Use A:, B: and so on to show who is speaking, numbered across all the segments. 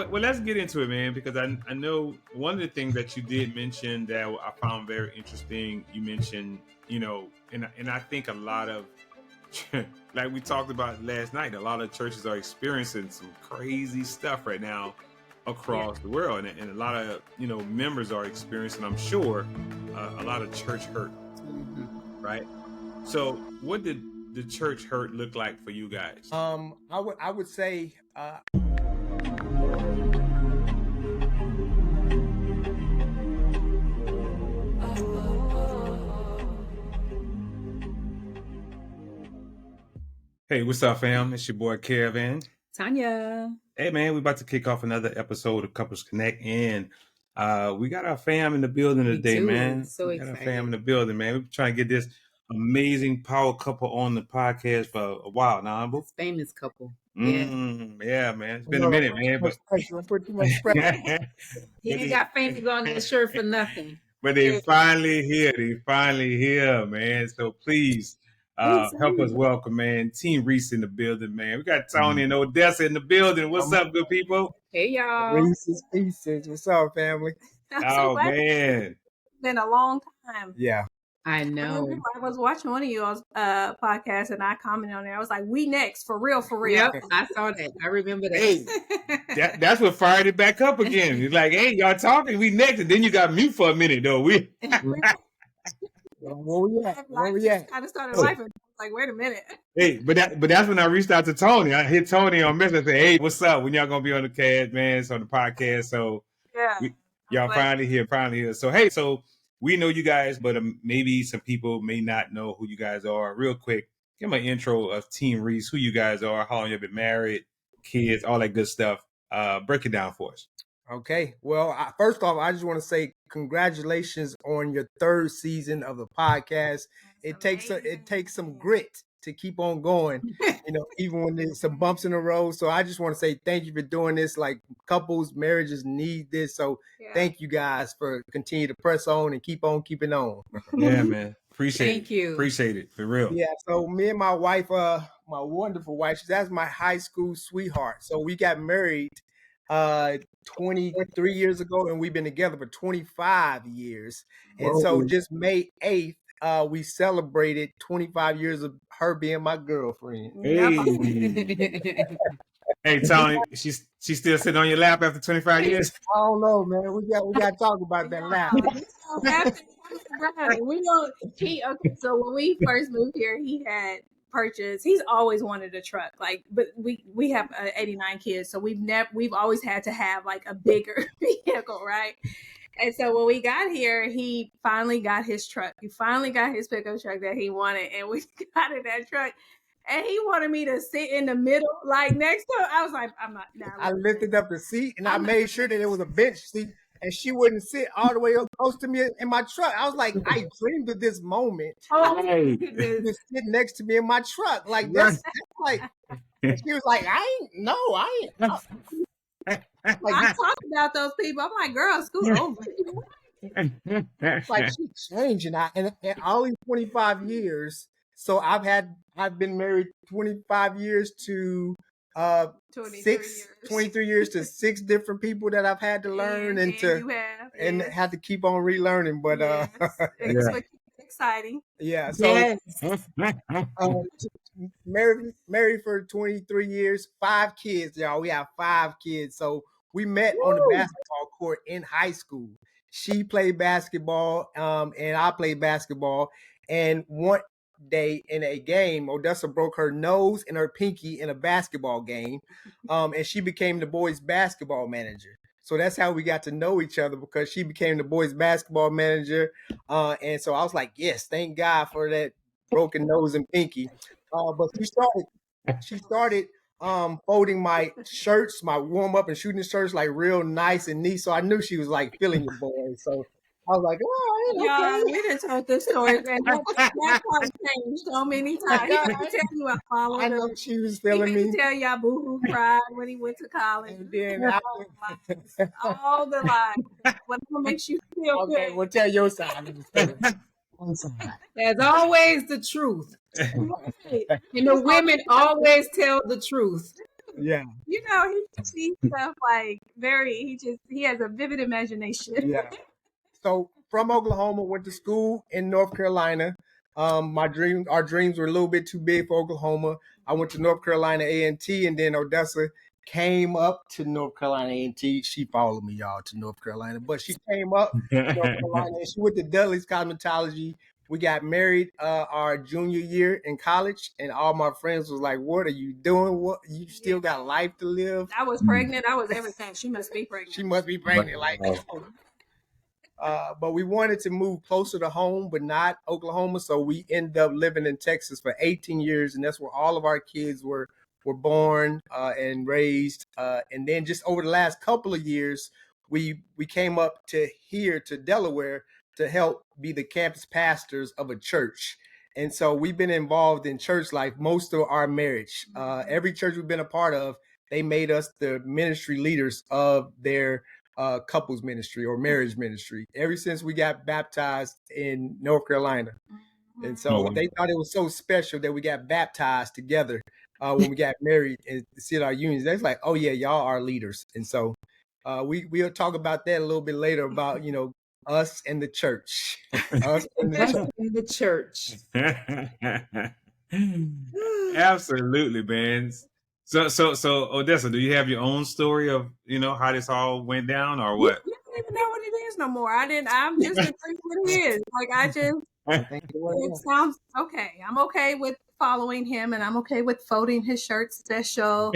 A: Well, let's get into it, man, because I know one of the things that you did mention that I found very interesting. You mentioned, and I think a lot of, like we talked about last night, a lot of churches are experiencing some crazy stuff right now across the world, and a lot of members are experiencing, I'm sure, a lot of church hurt, right? So, what did the church hurt look like for you guys?
B: I would say
A: Hey, what's up, fam? It's your boy Kevin.
C: Tanya.
A: Hey, man, we're about to kick off another episode of Couples Connect, and we got our fam in the building today, man.
C: So
A: we got
C: excited.
A: our fam in the building, man. We're trying to get this amazing power couple on the podcast for a while now.
C: This famous couple.
A: Yeah, man. It's been a minute, man. But
B: put too much pressure.
C: He ain't got famous on his shirt for nothing.
A: But they finally here. They finally here, man. So please help us welcome, man. Team Reese in the building, man. We got Tony and Odessa in the building. What's up, good people?
C: Hey, y'all.
B: Reese's Pieces. What's up, family?
A: Oh, man.
D: It's been a long time.
B: Yeah.
C: I know.
D: I was watching one of y'all's podcasts and I commented on there. I was like, we next, for real, for real.
C: Yep, I saw that. I remember that.
A: Hey, that's what fired it back up again. It's like, hey, y'all talking, we next. And then you got mute for a minute, though.
B: Where we at?
D: Kind of started life. Like, wait a minute.
A: Hey, but that's when I reached out to Tony. I hit Tony on Messenger and said, hey, what's up? When y'all going to be on the cast, man? It's on the podcast. So y'all finally here. So, hey, we know you guys, but maybe some people may not know who you guys are. Real quick, give me an intro of Team Reese, who you guys are, how long you've been married, kids, all that good stuff. Break it down for us.
B: Okay. Well, first off, I just want to say congratulations on your third season of the podcast. It takes some grit to keep on going, even when there's some bumps in the road. So I just want to say thank you for doing this. Like, couples, marriages need this. So thank you guys for continue to press on and keep on keeping on.
A: Yeah, man. Thank
C: you.
A: Appreciate it, for real.
B: Yeah, so me and my wife, my wonderful wife, that's my high school sweetheart. So we got married 23 years ago, and we've been together for 25 years. And so just May 8th, we celebrated 25 years of her being my girlfriend.
A: Hey, hey, Tony, she's still sitting on your lap after 25 years?
B: I don't know, man. We got to talk about that lap.
D: So when we first moved here, he had purchased. He's always wanted a truck, but we have 89 kids, so we've always had to have like a bigger vehicle, right? And so when we got here, he finally got his truck. He finally got his pickup truck that he wanted, and we got in that truck. And he wanted me to sit in the middle, like next to him. I was like, I'm not.
B: I lifted up the seat, and I made sure that it was a bench seat, and she wouldn't sit all the way up close to me in my truck. I was like, I dreamed of this moment.
A: Hey.
B: To sit next to me in my truck. Like, that's like, she was like, I ain't.
D: Like, I talk about those people. I'm like, girl, scoot over.
B: Like, she's changing. And only 25 years. So I've been married 25 years to 23 years to 6 different people that I've had to learn and had to keep on relearning. But
D: it's exciting.
B: Yeah. So married for 23 years, 5 kids, y'all. We have 5 kids. So we met on the basketball court in high school. She played basketball, and I played basketball. And one day in a game, Odessa broke her nose and her pinky in a basketball game, and she became the boys' basketball manager. So that's how we got to know each other, because she became the boys' basketball manager. And so I was like, yes, thank God for that broken nose and pinky. But she started folding my shirts, my warm up and shooting shirts, like real nice and neat. So I knew she was like feeling the boy. So I was like, oh, okay.
D: Yeah, we done told this story, and that part changed so many times. He can tell you I followed
B: I know
D: him.
B: she was feeling me.
D: He can tell y'all boo-hoo cried when he went to college.
B: And then
D: all the lies. What makes you feel good?
B: Okay, well, tell your side.
C: There's always the truth. And the women always tell the truth.
B: Yeah.
D: You know, he sees stuff like he has a vivid imagination.
B: Yeah. So from Oklahoma, went to school in North Carolina. Our dreams were a little bit too big for Oklahoma. I went to North Carolina A&T, and then Odessa came up to North Carolina A&T. She followed me, y'all, to North Carolina, but she came up to North Carolina, and she went to Dudley's Cosmetology. We got married our junior year in college, and all my friends was like, "What are you doing? What, you still got life to live?"
D: I was pregnant. I was everything. She must be pregnant.
B: She must be pregnant. Like, but we wanted to move closer to home, but not Oklahoma. So we ended up living in Texas for 18 years, and that's where all of our kids were born and raised. And then just over the last couple of years, we came up to here to Delaware to help be the campus pastors of a church. And so we've been involved in church life most of our marriage. Every church we've been a part of, they made us the ministry leaders of their couples ministry or marriage ministry ever since we got baptized in North Carolina. And so they thought it was so special that we got baptized together when we got married and sealed our unions. They was like, "Oh yeah, y'all are leaders." And so we'll talk about that a little bit later about, you know, us and the church. Us and the church.
A: Absolutely, man. So Odessa, do you have your own story of, you know, how this all went down or what?
D: You don't even know what it is no more. I'm just agreeing what it is. Like it sounds okay. I'm okay with following him, and I'm okay with folding his shirt special.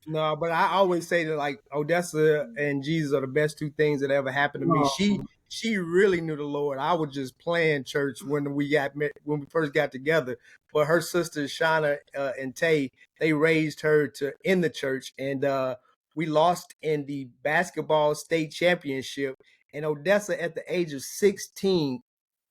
B: No, but I always say that, like, Odessa and Jesus are the best two things that ever happened to me. She really knew the Lord. I was just playing church when we first got together. But her sisters Shauna and Tay, they raised her in the church, and we lost in the basketball state championship. And Odessa, at the age of 16,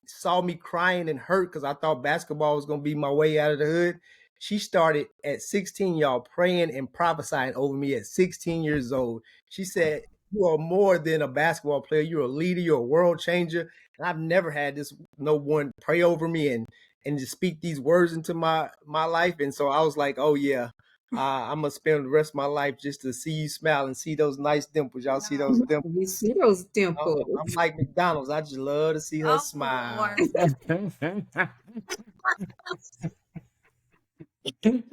B: saw me crying and hurt because I thought basketball was going to be my way out of the hood. She started at 16, y'all, praying and prophesying over me at 16 years old. She said, "You are more than a basketball player. You're a leader. You're a world changer." And I've never had no one pray over me and to speak these words into my life. And so I was like, "Oh yeah, I'm gonna spend the rest of my life just to see you smile and see those nice dimples. Y'all see those dimples?
C: We see those dimples.
B: I'm like McDonald's. I just love to see her smile." Okay,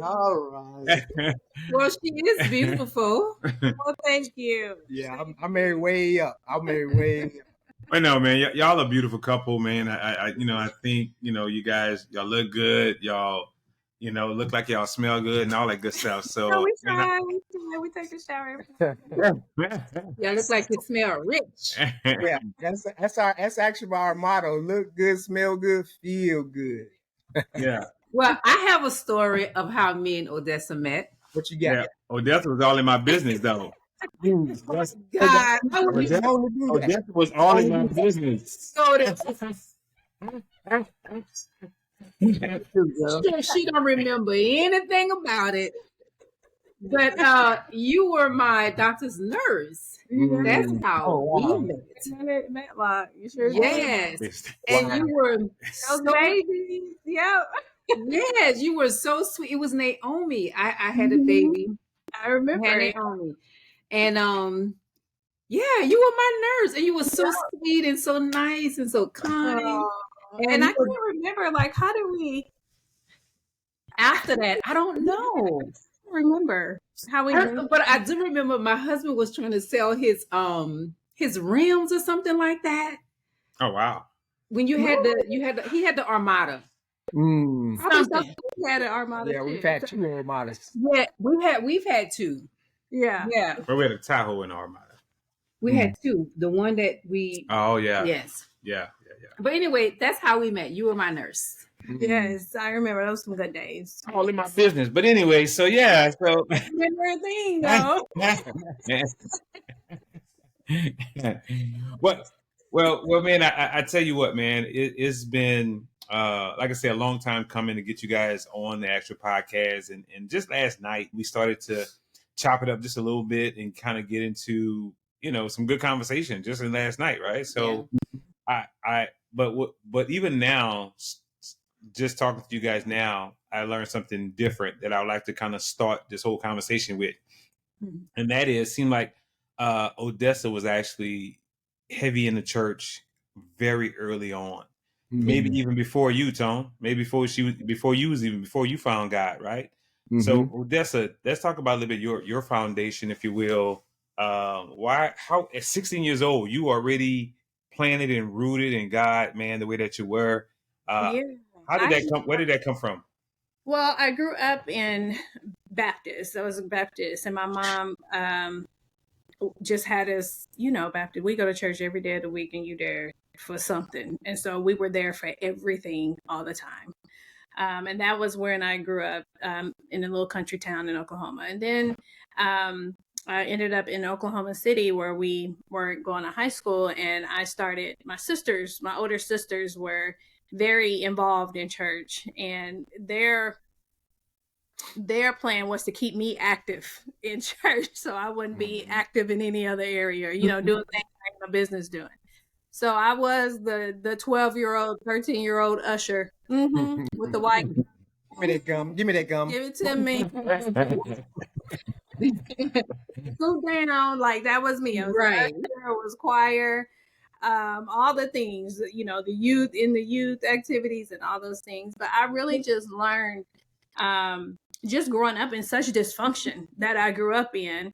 B: all right.
C: Well, she is beautiful.
D: Well, thank you.
B: Yeah, I'm married way up. I'm married way up.
A: I know, man. Y'all a beautiful couple, man. I think, you know, you guys, y'all look good. Y'all, you know, look like y'all smell good and all that good stuff. So
D: No, we try. We take a shower.
C: Y'all look like you smell rich.
B: Yeah, that's actually our motto: look good, smell good, feel good.
A: Yeah.
C: Well, I have a story of how me and Odessa met.
B: What you got?
A: Yeah. Odessa was all in my business, though.
C: God,
A: Odessa was all in my business.
C: She don't remember anything about it. But you were my doctor's nurse. That's how we met.
D: Matlock. You sure?
C: Yes. And you were
D: those babies. Yep.
C: Yes, you were so sweet. It was Naomi. I had a baby.
D: I remember.
C: I had Naomi. And yeah, you were my nurse, and you were so sweet and so nice and so kind.
D: And I can't remember, like, how did we?
C: After that, I don't know.
D: I don't remember how we.
C: But I do remember my husband was trying to sell his rims or something like that.
A: Oh wow!
C: When he had the Armada.
B: Mm.
D: We had an Armada.
B: Yeah, we've had two Armadas.
C: Yeah, we've had two.
D: Yeah.
C: Yeah.
A: But we had a Tahoe in Armada.
C: We had two. The one that we.
A: Oh yeah.
C: Yes.
A: Yeah.
C: But anyway, that's how we met. You were my nurse.
D: Yes, I remember those some good days.
A: All in my business. But anyway, so yeah, so.
D: Remember a thing though.
A: Well, man, I tell you what, man, it's been like I said, a long time coming to get you guys on the actual podcast, and just last night we started to chop it up just a little bit and kind of get into, you know, some good conversation just in last night, right? So but even now, just talking to you guys now, I learned something different that I would like to kind of start this whole conversation with.
D: Mhm.
A: And that is, seemed like Odessa was actually heavy in the church very early on. Maybe even before you, Tone. Maybe before you found God, right? So Odessa, let's talk about a little bit your foundation, if you will. How at 16 years old you already planted and rooted in God, man, the way that you were. Uh,
D: Yeah.
A: how did
D: I
A: that come? Where did that come from?
D: Well, I grew up in Baptist. I was a Baptist, and my mom just had us, Baptist. We go to church every day of the week, and you there for something, and so we were there for everything all the time. And that was when I grew up in a little country town in Oklahoma, and then I ended up in Oklahoma City where we were going to high school, and I started. My older sisters were very involved in church, and their plan was to keep me active in church so I wouldn't be active in any other area, doing things I had no business doing. So I was the 12-year-old, 13-year-old usher with the white.
B: Give me that gum. Give me that gum.
D: Give it to me. Go down. Like that was me. I was
C: Right.
D: an usher, I was choir, all the things, the youth activities and all those things. But I really just learned just growing up in such dysfunction that I grew up in,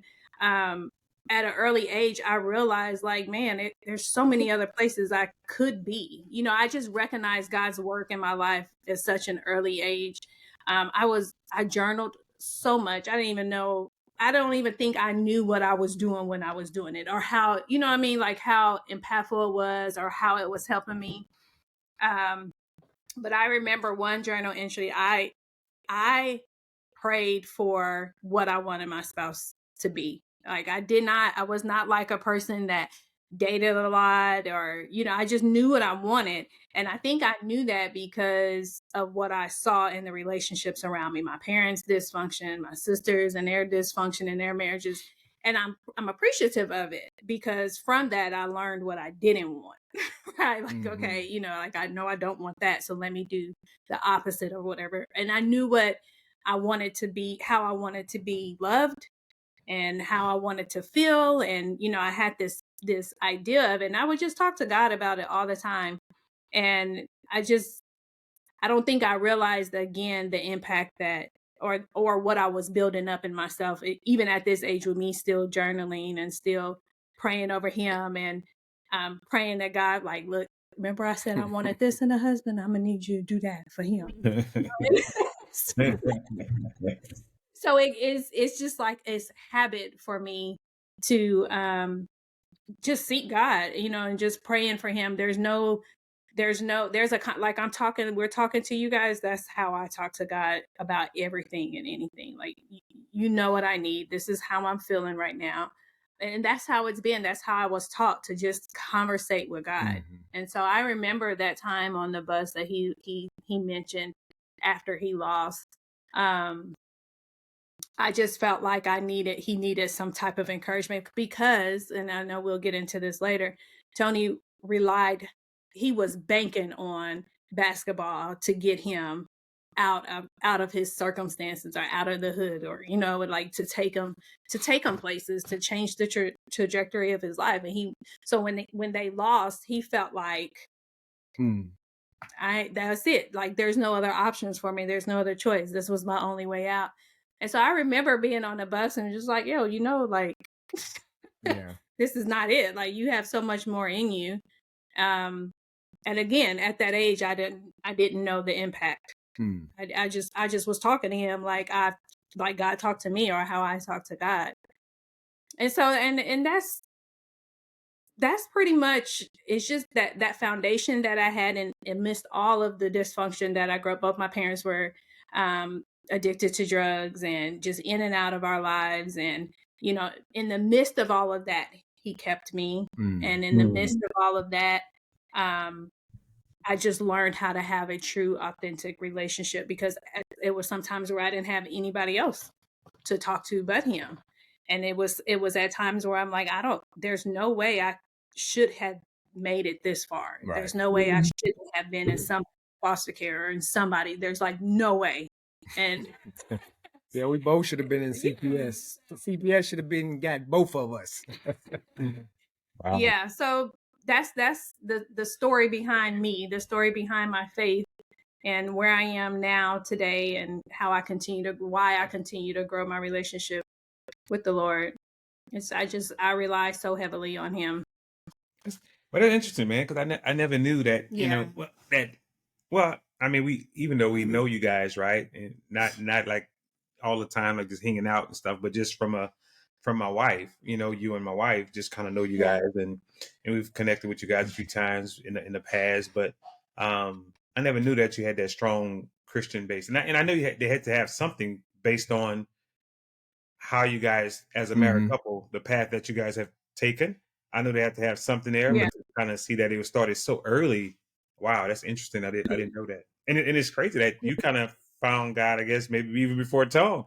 D: at an early age, I realized like, man, there's so many other places I could be. I just recognized God's work in my life at such an early age. I journaled so much. I don't even think I knew what I was doing when I was doing it, or how, what I mean? Like how impactful it was or how it was helping me. But I remember one journal entry. I prayed for what I wanted my spouse to be. Like I was not like a person that dated a lot, or, I just knew what I wanted. And I think I knew that because of what I saw in the relationships around me, my parents' dysfunction, my sisters and their dysfunction in their marriages. And I'm appreciative of it, because from that I learned what I didn't want. Right. Like, okay, like I know I don't want that. So let me do the opposite or whatever. And I knew what I wanted to be, how I wanted to be loved and how I wanted to feel. And, I had this idea of it, and I would just talk to God about it all the time. And I don't think I realized again the impact that or what I was building up in myself, even at this age, with me still journaling and still praying over him, and praying that God, like, look, remember I said I wanted this in a husband? I'm gonna need you to do that for him. So it's just like it's habit for me to just seek God, and just praying for him. We're talking to you guys. That's how I talk to God about everything and anything. Like, you know what I need. This is how I'm feeling right now. And that's how it's been. That's how I was taught to just conversate with God. And so I remember that time on the bus that he mentioned after he lost. I just felt like he needed some type of encouragement, because, and I know we'll get into this later, Tony he was banking on basketball to get him out of his circumstances, or out of the hood, or, would like to take him places, to change the trajectory of his life. And so when they lost, he felt like, that's it. Like, there's no other options for me. There's no other choice. This was my only way out. And so I remember being on the bus and just like, yo, like,
B: Yeah.
D: this is not it. Like, you have so much more in you. And again, at that age, I didn't know the impact. I just was talking to him like God talked to me, or how I talk to God. And so, and that's pretty much, it's just that foundation that I had, and amidst all of the dysfunction that I grew up. Both my parents were addicted to drugs, and just in and out of our lives. And, in the midst of all of that, he kept me. And in the midst of all of that, I just learned how to have a true, authentic relationship, because it was sometimes where I didn't have anybody else to talk to but him. And it was at times where I'm like, there's no way I should have made it this far. Right. There's no way I shouldn't have been in some foster care or in somebody. There's like no way. And
B: Yeah, we both should have been in CPS. CPS should have been got both of us.
A: Wow.
D: yeah, so that's the story behind me, the story behind my faith, and where I am now today, and how why I continue to grow my relationship with the Lord. I rely so heavily on Him.
A: But that's interesting, man, because I never knew that. You
D: Yeah.
A: know well, I mean, we, even though we know you guys, right, and not like all the time, like just hanging out and stuff, but just from my wife, you and my wife just kind of know you
D: Yeah.
A: guys, and we've connected with you guys a few times in the past, but I never knew that you had that strong Christian base, and I know they had to have something based on how you guys, as a married couple, the path that you guys have taken. I know they have to have something there,
D: Yeah.
A: but to kind of see that it was started so early, wow, that's interesting. I didn't know that, and it's crazy that you kind of found God, I guess, maybe even before Tone.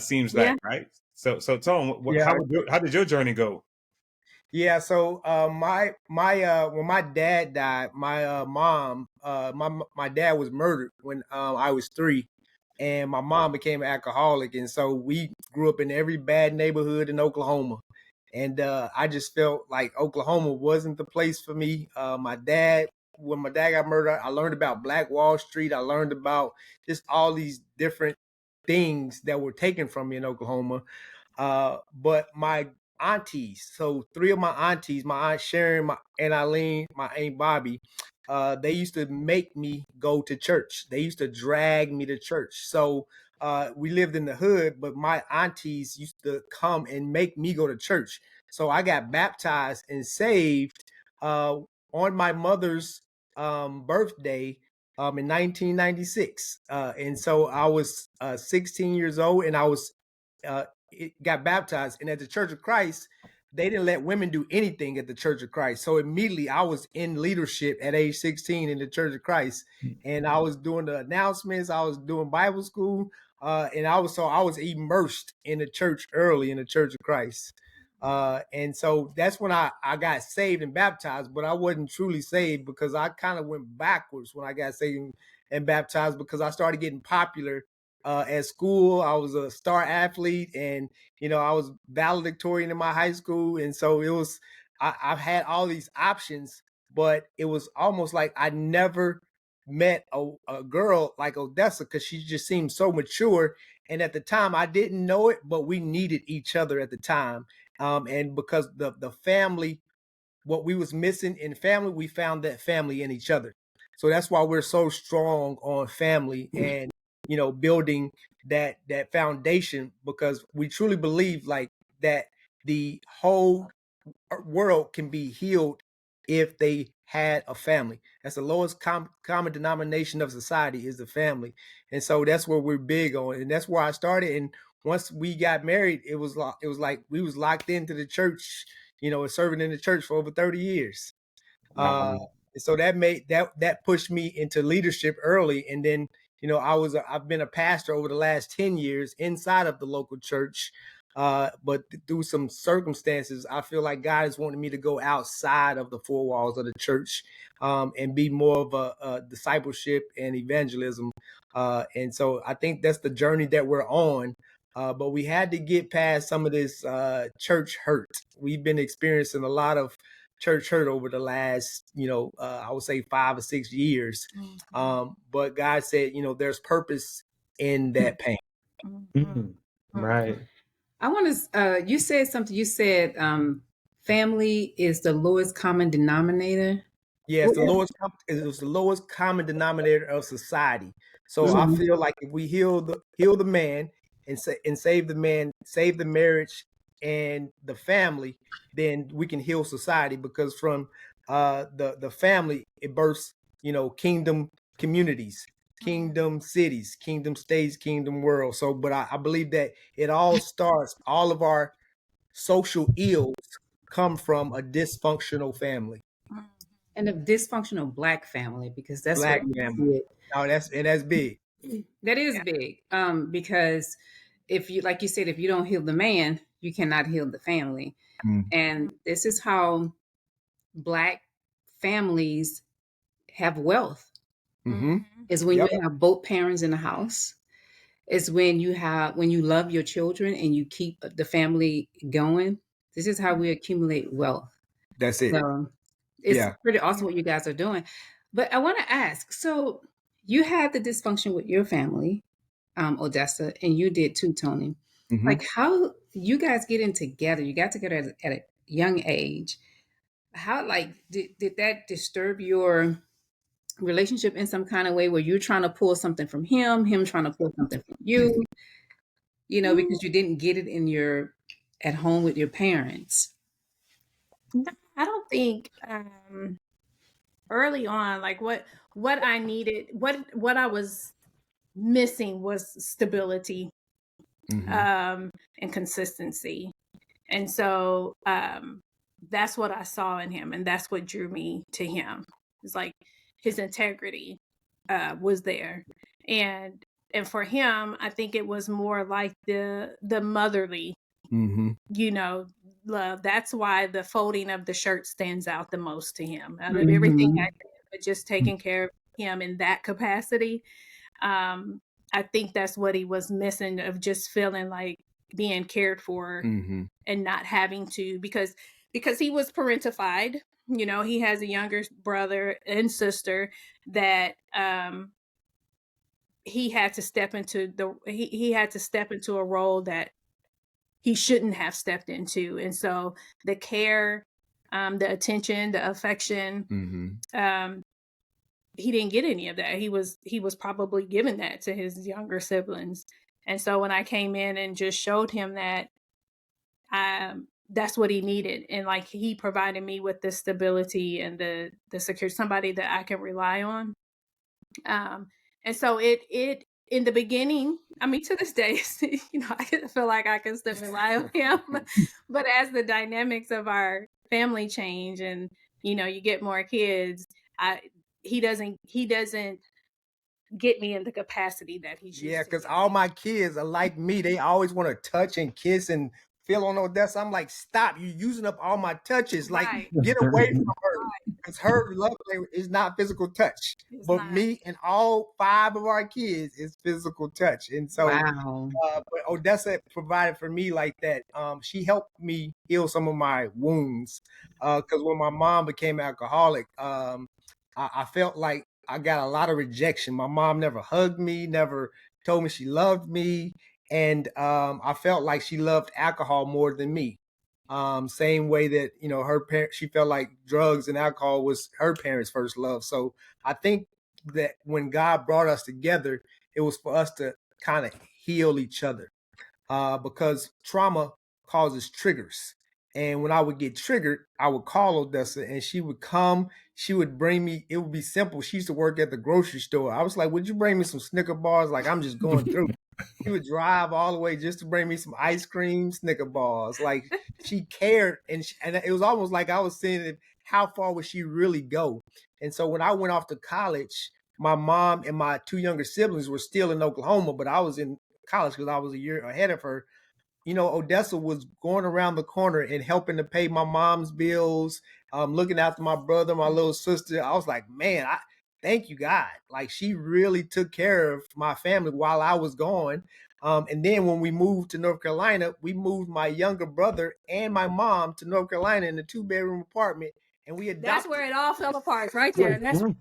A: Seems
D: Yeah.
A: like, right. So Tone,
B: Yeah.
A: how did your journey go?
B: Yeah, so my when my dad died, my mom my dad was murdered when I was 3, and my mom became an alcoholic, and so we grew up in every bad neighborhood in Oklahoma, and I just felt like Oklahoma wasn't the place for me. When my dad got murdered, I learned about Black Wall Street. I learned about just all these different things that were taken from me in Oklahoma. But my aunties, so 3 of my aunties, my aunt Sharon, my Aunt Eileen, my Aunt Bobby, they used to make me go to church. They used to drag me to church. So we lived in the hood, but my aunties used to come and make me go to church. So I got baptized and saved on my mother's birthday in 1996. And so I was 16 years old, and I was got baptized. And at the Church of Christ, they didn't let women do anything at the Church of Christ. So immediately I was in leadership at age 16 in the Church of Christ. And I was doing the announcements, I was doing Bible school, and I was immersed in the church early in the Church of Christ. And so that's when I got saved and baptized, but I wasn't truly saved because I kind of went backwards when I got saved and baptized, because I started getting popular at school. I was a star athlete, and I was valedictorian in my high school, and so it was. I've had all these options, but it was almost like I never met a girl like Odessa, because she just seemed so mature. And at the time, I didn't know it, but we needed each other at the time, and because the family, what we was missing in family, we found that family in each other. So that's why we're so strong on family and building that foundation, because we truly believe like that the whole world can be healed if they had a family. That's the lowest common denomination of society, is the family. And so that's what we're big on, and that's where I started. And once we got married, it was like we was locked into the church, serving in the church for over 30 years.
A: Wow.
B: So that pushed me into leadership early. And then, I've been a pastor over the last 10 years inside of the local church. But through some circumstances, I feel like God has wanted me to go outside of the 4 walls of the church, and be more of a discipleship and evangelism. And so I think that's the journey that we're on. But we had to get past some of this church hurt. We've been experiencing a lot of church hurt over the last, I would say 5 or 6 years. But God said, there's purpose in that pain.
A: Right.
C: I want to, you said something, you said family is the lowest common denominator.
B: Yeah, it was the lowest common denominator of society. So I feel like if we heal the man and save the man, save the marriage and the family, then we can heal society, because from the family it births, kingdom communities, kingdom cities, kingdom states, kingdom world. So but I believe that it all starts, all of our social ills come from a dysfunctional family.
C: And a dysfunctional Black family, because that's what
B: Black
C: I
B: family.
C: see it.
B: No, that's big.
C: That is big. Because if you, like you said, if you don't heal the man, you cannot heal the family. And this is how Black families have wealth,
B: Mm-hmm.
C: is when
B: Yep.
C: you have both parents in the house. It's when you love your children and you keep the family going. This is how we accumulate wealth.
B: That's it.
C: So it's
B: Yeah.
C: pretty awesome what you guys are doing. But I want to ask, so you had the dysfunction with your family, Odessa, and you did too, Tony.
B: Mhm.
C: Like, how you guys getting together? You got together at a young age. How, like, did that disturb your relationship in some kind of way, where you're trying to pull something from him trying to pull something from you, because you didn't get it in your at home with your parents?
D: No, I don't think early on, like what I needed, what I was missing was stability and consistency. And so that's what I saw in him, and that's what drew me to him. It's like his integrity was there, and for him, I think it was more like the motherly, love. That's why the folding of the shirt stands out the most to him out of everything I did, but just taking care of him in that capacity. I think that's what he was missing, of just feeling like being cared for and not having to, because he was parentified. He has a younger brother and sister that he had to step into he had to step into a role that he shouldn't have stepped into. And so the care, the attention, the affection, he didn't get any of that. He was probably giving that to his younger siblings. And so when I came in and just showed him that, that's what he needed, and like he provided me with the stability and the security, somebody that I can rely on. And so it in the beginning, I mean, to this day, I feel like I can still rely on him. But as the dynamics of our family change, and you get more kids, he doesn't get me in the capacity that he should.
B: Yeah, because all my kids are like me. They always want to touch and kiss and feel on Odessa. I'm like, stop! You're using up all my touches. Like, get away from her, because her love language is not physical touch. But me and all 5 of our kids is physical touch. And so,
C: Wow.
B: but Odessa provided for me like that. She helped me heal some of my wounds. Because when my mom became alcoholic, I felt like I got a lot of rejection. My mom never hugged me, never told me she loved me. And I felt like she loved alcohol more than me. Same way that, her parents, she felt like drugs and alcohol was her parents' first love. So I think that when God brought us together, it was for us to kind of heal each other, because trauma causes triggers. And when I would get triggered, I would call Odessa and she would come. She would bring me, it would be simple. She used to work at the grocery store. I was like, would you bring me some Snicker bars? Like, I'm just going through. She would drive all the way just to bring me some ice cream, Snicker bars. Like, she cared. And it was almost like I was saying, how far would she really go? And so when I went off to college, my mom and my 2 younger siblings were still in Oklahoma, but I was in college because I was a year ahead of her. Odessa was going around the corner and helping to pay my mom's bills, looking after my brother, my little sister. I was like, man, I thank you, God. Like, she really took care of my family while I was gone. And then when we moved to North Carolina, we moved my younger brother and my mom to North Carolina in a 2-bedroom apartment. And we adopted.
D: That's where it all fell apart, right there. That's
B: no,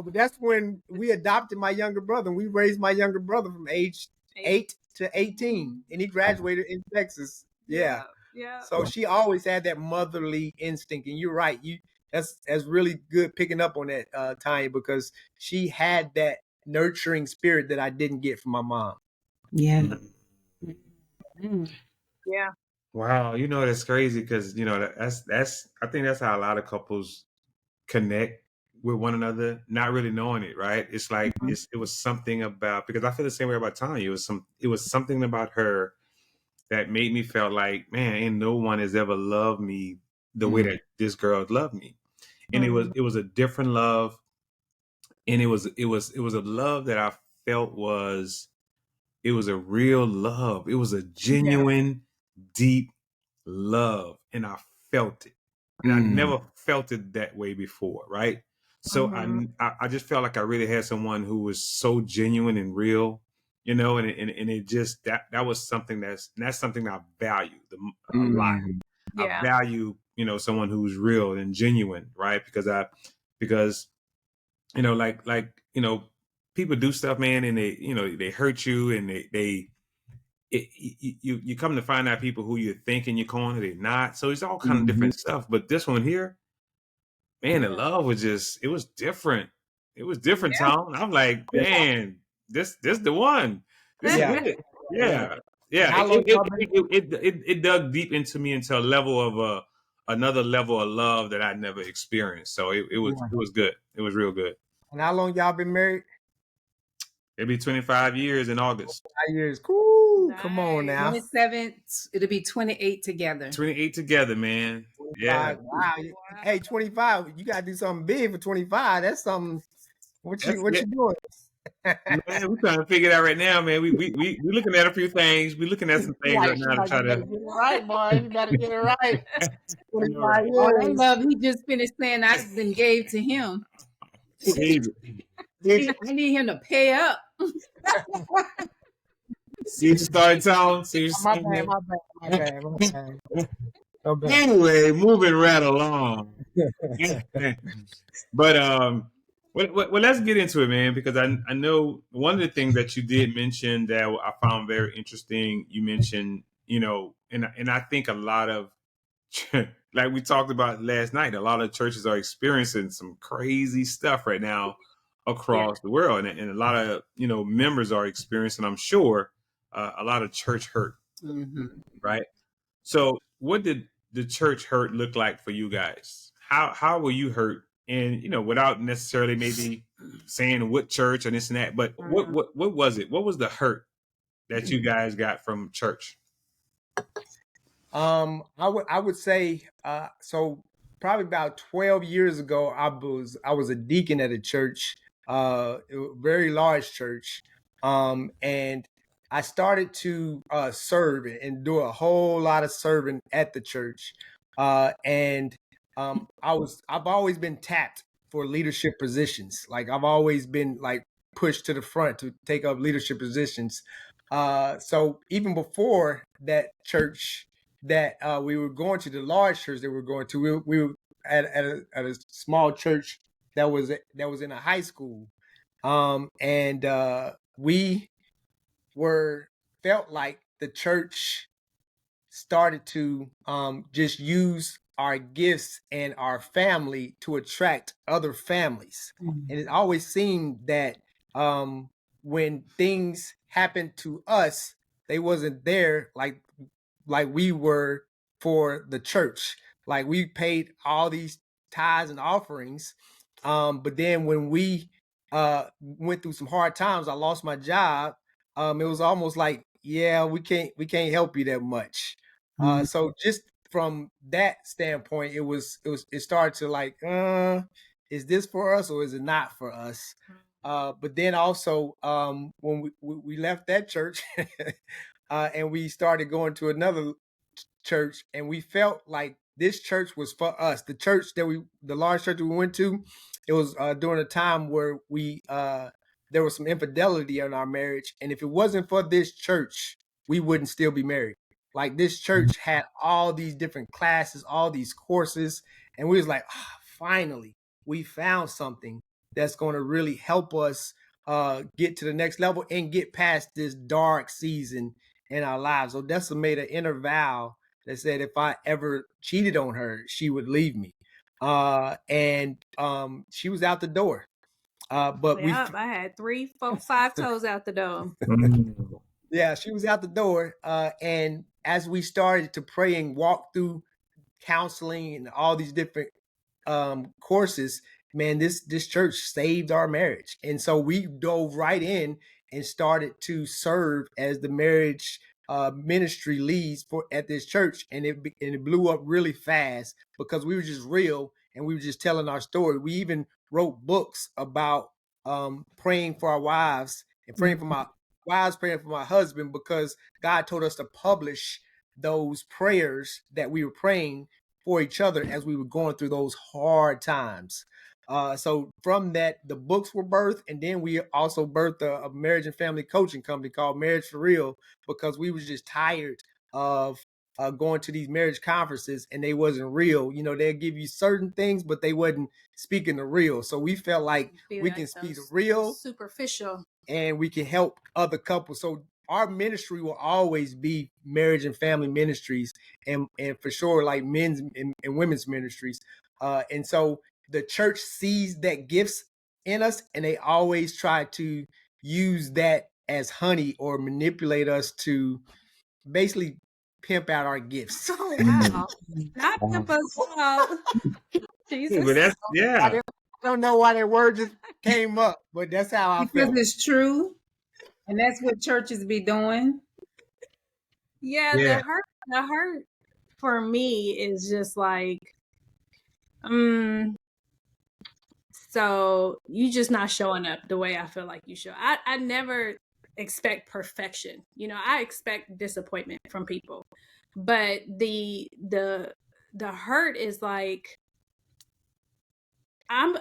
B: but that's when we adopted my younger brother, and we raised my younger brother from age 8 to 18, and he graduated in Texas. Yeah. So she always had that motherly instinct, and you're right. That's really good picking up on that, Tanya, because she had that nurturing spirit that I didn't get from my mom.
C: Yeah.
D: Yeah.
A: Wow, that's crazy, because that's I think that's how a lot of couples connect with one another, not really knowing it, right? It's like it was something about, because I feel the same way about Tanya. It was something about her that made me feel like, man, ain't no one has ever loved me the way that this girl loved me. And it was a different love, and it was a love that I felt it was a real love. It was a genuine, deep love, and I felt it. And I never felt it that way before, right? So I just felt like I really had someone who was so genuine and real, you know, and it just that was something that's something I value a lot. I
D: Yeah.
A: value, you know, someone who's real and genuine, right? Because you know, like you know, people do stuff, man, and they, you know, they hurt you, and you come to find out people who you think in your corner, they're not. So it's all kind of different stuff. But this one here, man, the love was just, it was different. It was different, Tom. I'm like, man, this the one. This is
B: Yeah.
A: it. Yeah. Yeah.
B: How long y'all been?
A: It dug deep into me into a level of another level of love that I never experienced. So it was good. It was real good.
B: And how long y'all been married?
A: It'll be 25 years in August.
B: 5 years. Cool. Come on
D: Nice.
B: now.
C: 27, it'll be 28 together.
A: 28 together, man. Yeah.
B: 25. Wow. Hey, 25. You gotta do something big for 25. That's something. What you doing?
A: Man, we're trying to figure it out right now, man. We looking at a few things. We're looking at some things right now to try to
B: get it right, boy. You gotta get it right. 25
C: All that
B: years.
C: love he just finished saying I then gave to him.
A: see,
C: I need him to pay up.
A: see what you started telling. See what
B: My
A: you
B: bad, my bad. Okay.
A: Anyway, moving right along. But well, let's get into it, man, because I know one of the things that you did mention that I found very interesting. You mentioned, you know, and I think a lot of like we talked about last night, a lot of churches are experiencing some crazy stuff right now across the world, and a lot of, you know, members are experiencing, I'm sure, a lot of church hurt, right? So what did the church hurt look like for you guys? How were you hurt? And, you know, without necessarily maybe saying what church and this and that, but what was it? What was the hurt that you guys got from church?
B: I would say so probably about 12 years ago I was a deacon at a church, a very large church. And I started to serve and do a whole lot of serving at the church. And I've always been tapped for leadership positions. Like I've always been like pushed to the front to take up leadership positions. So even before that church that we were going to, the large church that we were going to, we were at a small church that was in a high school, and we felt like the church started to just use our gifts and our family to attract other families. And it always seemed that when things happened to us, they wasn't there like we were for the church. Like we paid all these tithes and offerings. But then when we went through some hard times, I lost my job. It was almost like, yeah, we can't help you that much. So just from that standpoint, it started to like, is this for us or is it not for us? But then also when we left that church and we started going to another church, and we felt like this church was for us. The large church we went to, it was during a time where there was some infidelity in our marriage, and if it wasn't for this church, we wouldn't still be married. Like this church had all these different classes, all these courses, and we was like, finally, we found something that's going to really help us get to the next level and get past this dark season in our lives. Odessa made an inner vow that said if I ever cheated on her, she would leave me. And she was out the door. But
D: I had 3, 4, 5 toes out the door.
B: Yeah, she was out the door. And as we started to pray and walk through counseling and all these different courses, man, this church saved our marriage. And so we dove right in and started to serve as the marriage ministry leads at this church. And it blew up really fast because we were just real and we were just telling our story. We even wrote books about praying for our wives and praying for my wives, praying for my husband, because God told us to publish those prayers that we were praying for each other as we were going through those hard times. So from that, the books were birthed, and then we also birthed a marriage and family coaching company called Marriage for Real, because we was just tired of going to these marriage conferences and they wasn't real. You know, they'll give you certain things, but they wasn't speaking the real. So we felt like we can speak the real,
D: superficial,
B: and we can help other couples. So our ministry will always be marriage and family ministries, and for sure like men's and women's ministries. And so the church sees that gifts in us, and they always try to use that as honey or manipulate us to basically pimp out our gifts.
D: Oh wow! Not pimp us out. Jesus.
A: But that's
B: I don't know why that word just came up, but that's how I
C: Because
B: felt.
C: it's true, and that's what churches be doing.
D: Yeah,
A: Yeah.
D: the hurt for me is just like, so you just not showing up the way I feel like you show. I never expect perfection. You know, I expect disappointment from people. But the hurt is like, I'm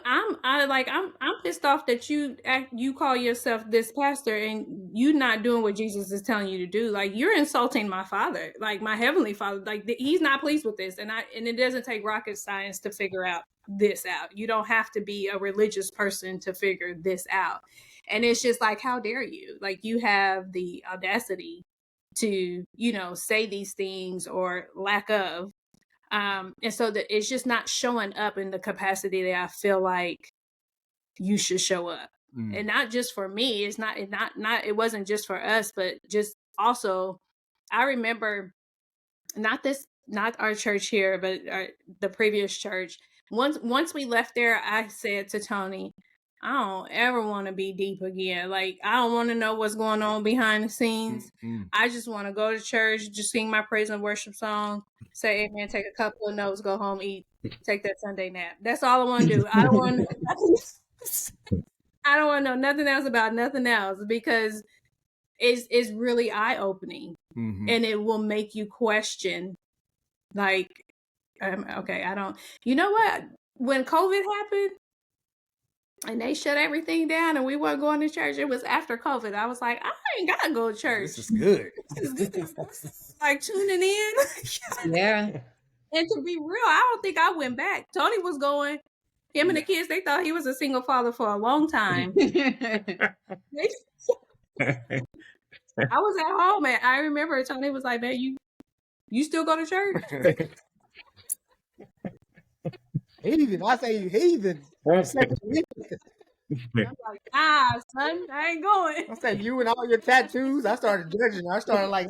D: pissed off that you call yourself this pastor and you not doing what Jesus is telling you to do. Like, you're insulting my father, like my heavenly father. Like, he's not pleased with this, and it doesn't take rocket science to figure out this out. You don't have to be a religious person to figure this out. And it's just like, how dare you? Like, you have the audacity to, you know, say these things, or lack of. And so that it's just not showing up in the capacity that I feel like you should show up. And not just for me. It wasn't just for us, but just also, I remember not our church here, but the previous church. Once we left there, I said to Tony, I don't ever want to be deep again. Like, I don't want to know what's going on behind the scenes. I just want to go to church, just sing my praise and worship song, say amen, take a couple of notes, go home, eat, take that Sunday nap. That's all I want to do. I don't want to know nothing else about nothing else, because it's really eye-opening. And it will make you question, like, okay, I don't, you know what? When COVID happened and they shut everything down and we weren't going to church, it was after COVID. I was like, I ain't gotta go to church.
B: This is good.
D: Like, tuning in.
C: Yeah.
D: And to be real, I don't think I went back. Tony was going. Him and the kids, they thought he was a single father for a long time. I was at home, and I remember Tony was like, man, you still go to church?
B: Heathen. I say heathen.
D: I'm like, nah, son, I ain't going.
B: I said, you and all your tattoos. I started judging. I started like,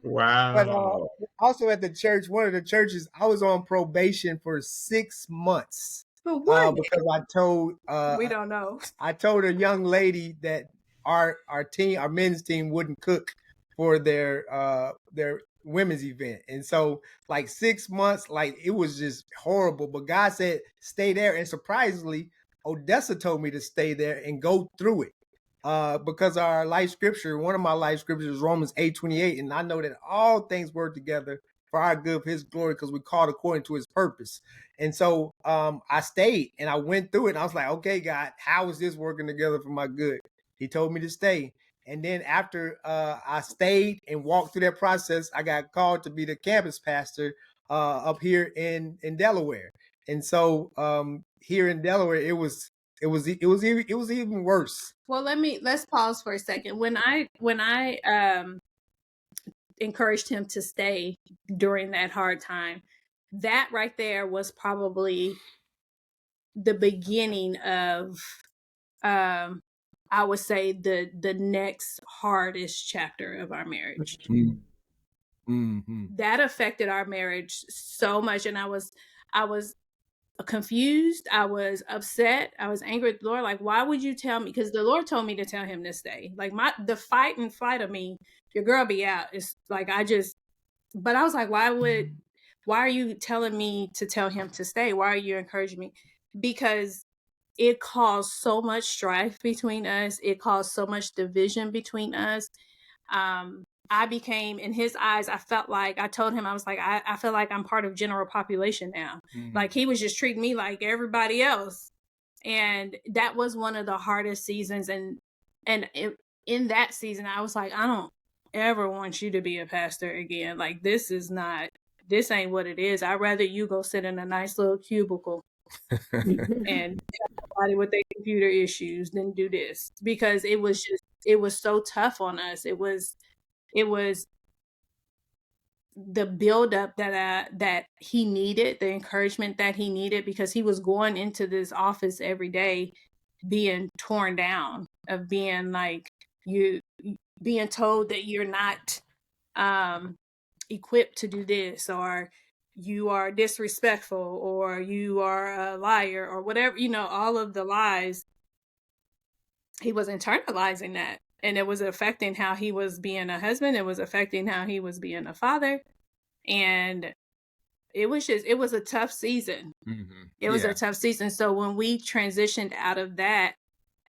A: Wow.
B: But also at the church, one of the churches, I was on probation for 6 months.
D: But what?
B: Because I told
D: We don't know.
B: I told a young lady that our men's team wouldn't cook for their women's event. And so like 6 months, like it was just horrible. But God said, stay there. And surprisingly, Odessa told me to stay there and go through it. Because our life scripture, one of my life scriptures is Romans 8:28. And I know that all things work together for our good, for his glory, because we called according to his purpose. And so I stayed and I went through it. And I was like, okay, God, how is this working together for my good? He told me to stay. And then after I stayed and walked through that process, I got called to be the campus pastor up here in Delaware. And so here in Delaware, it was even worse.
D: Well, let's pause for a second. When I encouraged him to stay during that hard time, that right there was probably the beginning of I would say the next hardest chapter of our marriage. That affected our marriage so much, and I was confused. I was upset. I was angry at the Lord. Like, why would you tell me? Because the Lord told me to tell him to stay. Like, the fight and flight of me, your girl be out. It's like, but I was like, why are you telling me to tell him to stay? Why are you encouraging me? Because it caused so much strife between us. It caused so much division between us. I became, in his eyes, I felt like, I told him, I was like, I feel like I'm part of general population now. Like he was just treating me like everybody else. And that was one of the hardest seasons. And in that season, I was like, I don't ever want you to be a pastor again. Like this ain't what it is. I'd rather you go sit in a nice little cubicle and tell somebody with their computer issues than do this, because it was so tough on us. It was the buildup that he needed, the encouragement that he needed, because he was going into this office every day being torn down, of being like, you being told that you're not equipped to do this, or you are disrespectful, or you are a liar, or whatever, all of the lies. He was internalizing that, and it was affecting how he was being a husband. It was affecting how he was being a father. And it was a tough season. It was a tough season. So when we transitioned out of that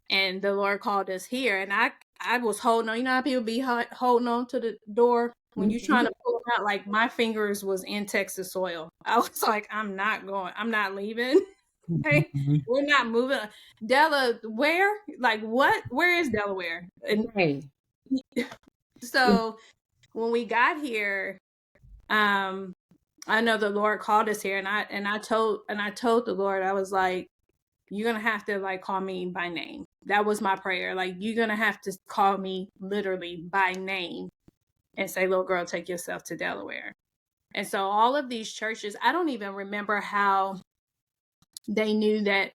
D: and the Lord called us here, and I was holding on, you know how people be holding on to the door when you're trying to pull them out, like my fingers was in Texas soil. I was like, I'm not leaving. Okay, we're not moving. Della, where? Like what? Where is Delaware? And so when we got here, I know the Lord called us here, and I told the Lord, I was like, you're gonna have to like call me by name. That was my prayer. Like, you're gonna have to call me literally by name and say, little girl, take yourself to Delaware. And so all of these churches, I don't even remember how they knew that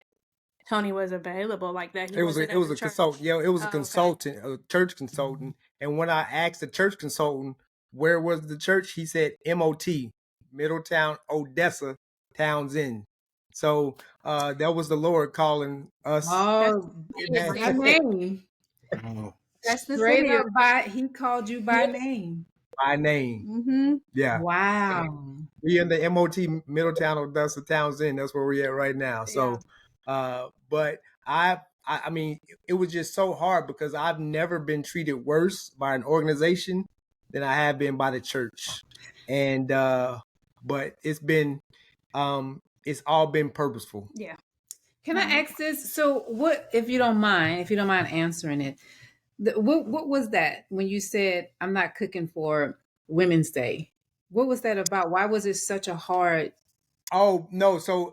D: Tony was available like that.
B: It was a consultant. Yeah, it was a consultant,
D: okay.
B: a church consultant. And when I asked the church consultant where was the church, he said MOT, Middletown, Odessa, Townsend. So that was the Lord calling us.
C: Oh, by name.
D: That's the
C: Straight
D: city.
C: up, he called you by name.
B: By name.
D: Mm-hmm.
B: Yeah.
C: Wow.
B: We in the MOT, Middletown, Odessa, Townsend. That's where we're at right now. So, but I mean, it was just so hard because I've never been treated worse by an organization than I have been by the church. And, but it's been, it's all been purposeful.
D: Yeah.
C: Can I ask this? So what, if you don't mind answering it, what was that when you said, I'm not cooking for Women's Day? What was that about? Why was it such a hard?
B: Oh no! So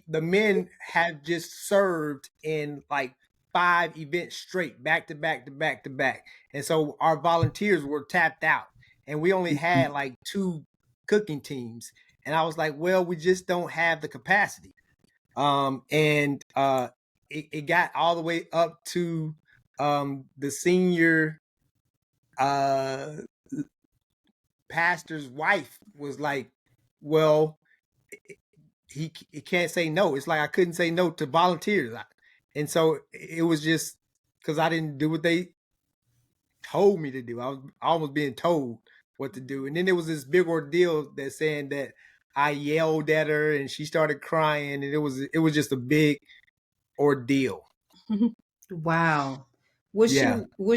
B: the men have just served in like 5 events straight, back to back to back to back, and so our volunteers were tapped out, and we only had like 2 cooking teams, and I was like, well, we just don't have the capacity, and it got all the way up to the senior pastor's wife was like, well, he can't say no. It's like I couldn't say no to volunteers, and so it was just because I didn't do what they told me to do. I was almost being told what to do, and then there was this big ordeal that saying that I yelled at her and she started crying, and it was just a big ordeal.
C: Wow. Was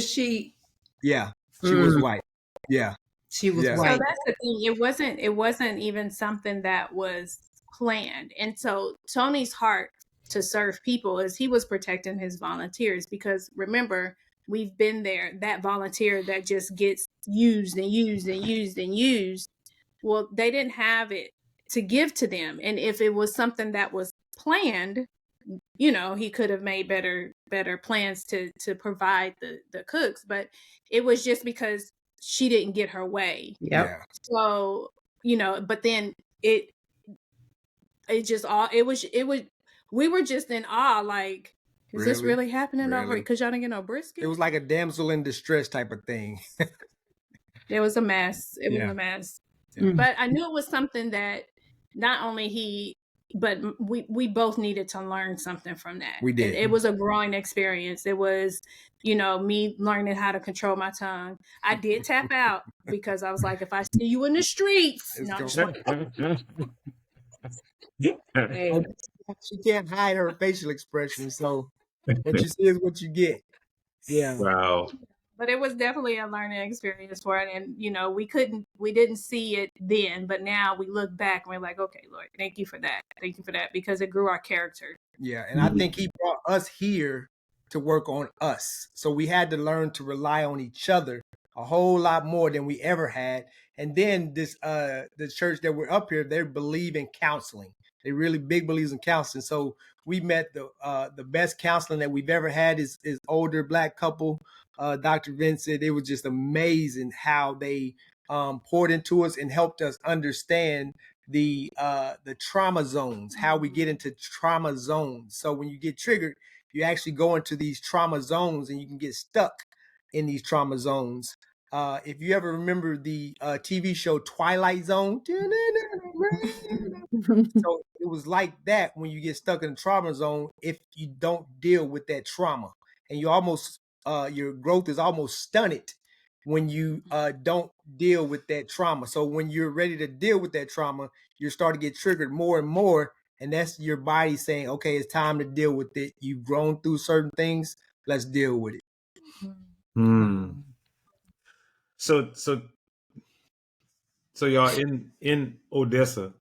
C: she?
B: Yeah, she was white. Yeah,
C: she was white.
D: So that's the thing. It wasn't even something that was planned. And so Tony's heart to serve people is he was protecting his volunteers, because remember, we've been there, that volunteer that just gets used and used and used and used. Well, they didn't have it to give to them. And if it was something that was planned, he could have made better plans to provide the cooks, but it was just because she didn't get her way.
C: Yeah.
D: So, but then it just all, it was, we were just in awe, like, is this really happening over? Because y'all didn't get no brisket?
B: It was like a damsel in distress type of thing.
D: It was a mess. It was a mess. Yeah. But I knew it was something that not only but we both needed to learn something from that.
B: We did.
D: It was a growing experience. It was, me learning how to control my tongue. I did tap out because I was like, if I see you in the streets,
B: she can't hide her facial expression. So what you see is what you get. Yeah.
A: Wow.
D: But it was definitely a learning experience for it. And, we didn't see it then, but now we look back and we're like, okay, Lord, thank you for that. Thank you for that, because it grew our character.
B: Yeah. And I think he brought us here to work on us. So we had to learn to rely on each other a whole lot more than we ever had. And then the church that we're up here, they believe in counseling. They really big believers in counseling. So we met the best counseling that we've ever had is older Black couple, Dr. Vincent. It was just amazing how they poured into us and helped us understand the trauma zones, how we get into trauma zones. So when you get triggered, you actually go into these trauma zones and you can get stuck in these trauma zones. If you ever remember the TV show Twilight Zone, so it was like that when you get stuck in the trauma zone if you don't deal with that trauma. And you almost your growth is almost stunted when you don't deal with that trauma. So when you're ready to deal with that trauma, you're starting to get triggered more and more. And that's your body saying, okay, it's time to deal with it. You've grown through certain things. Let's deal with it.
A: Mm. So y'all in Odessa.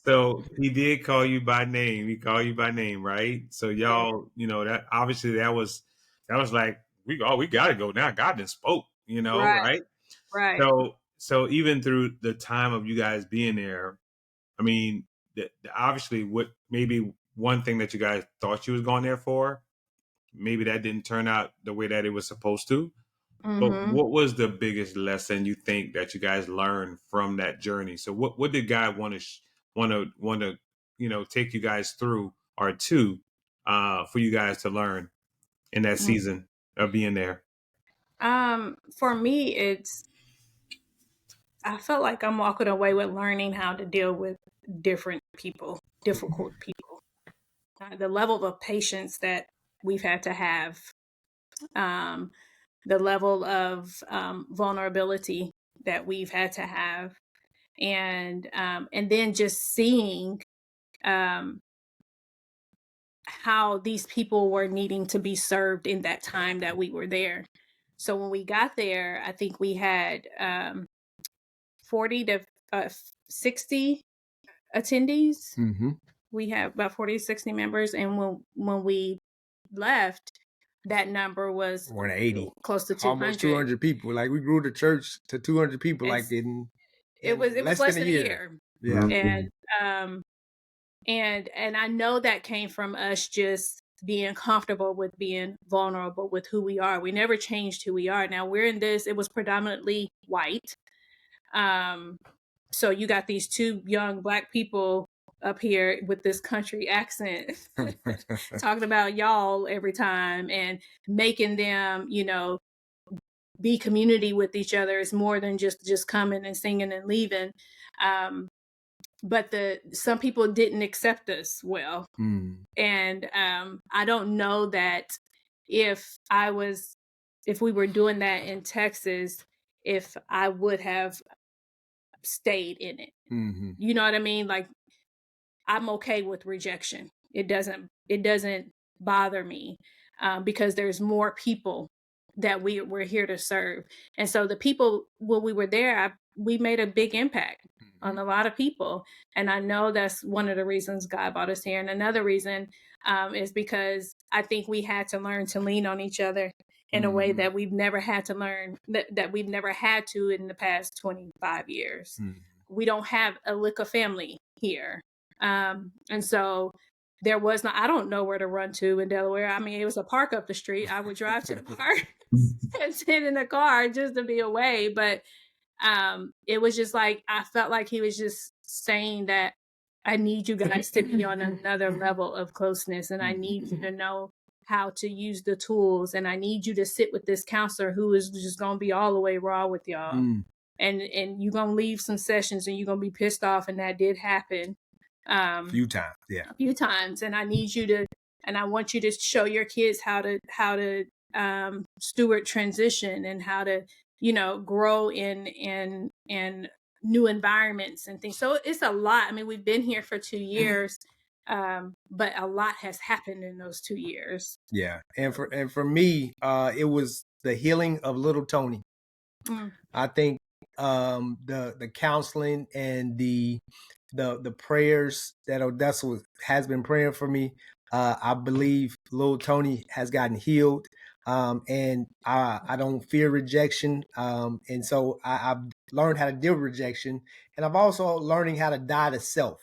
A: So he did call you by name. He called you by name, right? So y'all, that obviously that was like we got to go now. God done spoke, right?
D: Right.
A: So even through the time of you guys being there, I mean, obviously, what maybe one thing that you guys thought you was going there for, maybe that didn't turn out the way that it was supposed to. But what was the biggest lesson you think that you guys learned from that journey? So what did God want to take you guys through or to for you guys to learn in that season of being there?
D: For me, I felt like I'm walking away with learning how to deal with different people, difficult people. The level of patience that we've had to have, the level of vulnerability that we've had to have, and then just seeing how these people were needing to be served in that time that we were there. So when we got there, I think we had 40 to 60 attendees. We have about 40 to 60 members. And when we left, that number was
B: 180,
D: close to 200.
B: Almost 200 people. Like we grew the church to 200 people
D: it was less than a year.
B: Yeah.
D: And I know that came from us just being comfortable with being vulnerable with who we are. We never changed who we are. Now we're in this, it was predominantly white. So you got these two young Black people up here with this country accent talking about y'all every time and making them, be community with each other. It's more than just coming and singing and leaving. But some people didn't accept us well. And I don't know that if we were doing that in Texas, if I would have stayed in it. You know what I mean? Like, I'm okay with rejection. It doesn't bother me because there's more people that we're here to serve. And so the people, when we were there, we made a big impact on a lot of people. And I know that's one of the reasons God brought us here. And another reason is because I think we had to learn to lean on each other in a way that we've never had to learn, that we've never had to in the past 25 years. We don't have a lick of family here. And so there was I don't know where to run to in Delaware. I mean, it was a park up the street. I would drive to the park and sit in the car just to be away. But it was just like, I felt like he was just saying that I need you guys to be on another level of closeness. And I need you to know how to use the tools. And I need you to sit with this counselor who is just going to be all the way raw with y'all. And you're going to leave some sessions and you're going to be pissed off. And that did happen.
B: A few times.
D: And I need you to, and I want you to show your kids how to steward transition and how to, grow in new environments and things. So it's a lot. I mean, we've been here for 2 years. But a lot has happened in those 2 years.
B: Yeah. And for me, it was the healing of little Tony. I think the counseling and the prayers that Odessa has been praying for me. I believe little Tony has gotten healed, and I don't fear rejection. And so I've learned how to deal with rejection, and I've also learning how to die to self.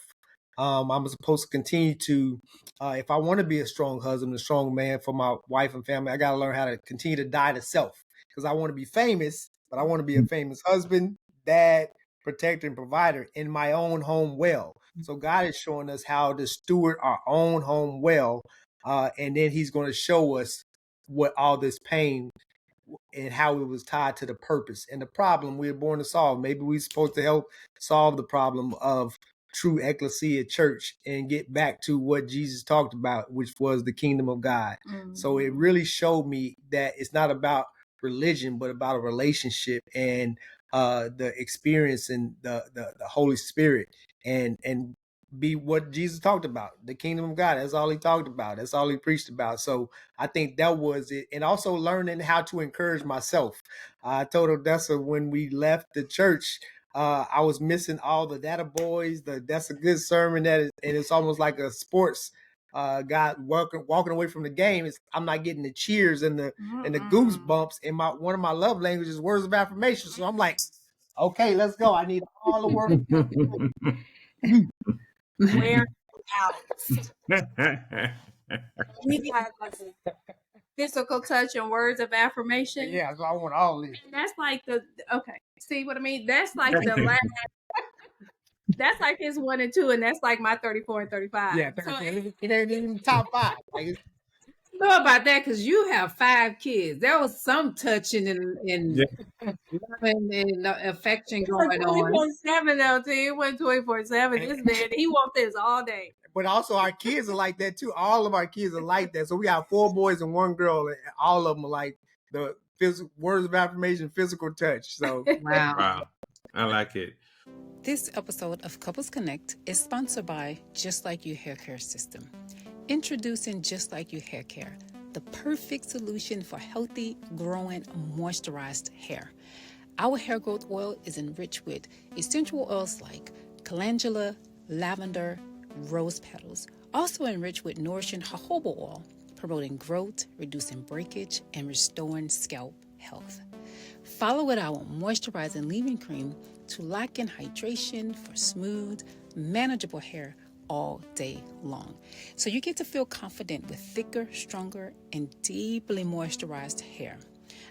B: I'm supposed to continue to, if I want to be a strong husband, a strong man for my wife and family, I got to learn how to continue to die to self, because I want to be famous, but I want to be a famous husband, dad, protector, and provider in my own home well. So God is showing us how to steward our own home well, and then He's going to show us what all this pain and how it was tied to the purpose and the problem we were born to solve. Maybe we're supposed to help solve the problem of true ecclesia church and get back to what Jesus talked about, which was the kingdom of God. So it really showed me that it's not about religion, but about a relationship and the experience and the Holy Spirit and be what Jesus talked about, the kingdom of God. That's all He talked about. That's all He preached about. So I think that was it. And also learning how to encourage myself. I told Odessa when we left the church, I was missing all the data boys. That's a good sermon. And it's almost like a sports guy walking away from the game. I'm not getting the cheers and the goosebumps. And one of my love languages is words of affirmation. So I'm like, okay, let's go. I need all the words.
D: Where out? We got physical touch and words of affirmation.
B: Yeah, so I want all this.
D: And that's like okay. See what I mean? That's like the last. That's like his 1 and 2, and that's like my 34 and 35.
B: Yeah, 34. So it ain't even top 5. Like,
C: know about that because you have 5 kids. There was some touching and loving and affection going on.
D: 24/7 though, too. It wasn't 24/7. This man, he wants this all day.
B: But also our kids are like that too. All of our kids are like that. So we have 4 boys and 1 girl, and all of them are like the words of affirmation, physical touch. So
C: wow,
A: I like it.
C: This episode of Couples Connect is sponsored by Just Like You Hair Care System. Introducing Just Like You Hair Care, the perfect solution for healthy, growing, moisturized hair. Our hair growth oil is enriched with essential oils like calendula, lavender, rose petals, also enriched with nourishing jojoba oil, promoting growth, reducing breakage, and restoring scalp health. Follow with our moisturizing leave-in cream to lock in hydration for smooth, manageable hair all day long. So you get to feel confident with thicker, stronger, and deeply moisturized hair.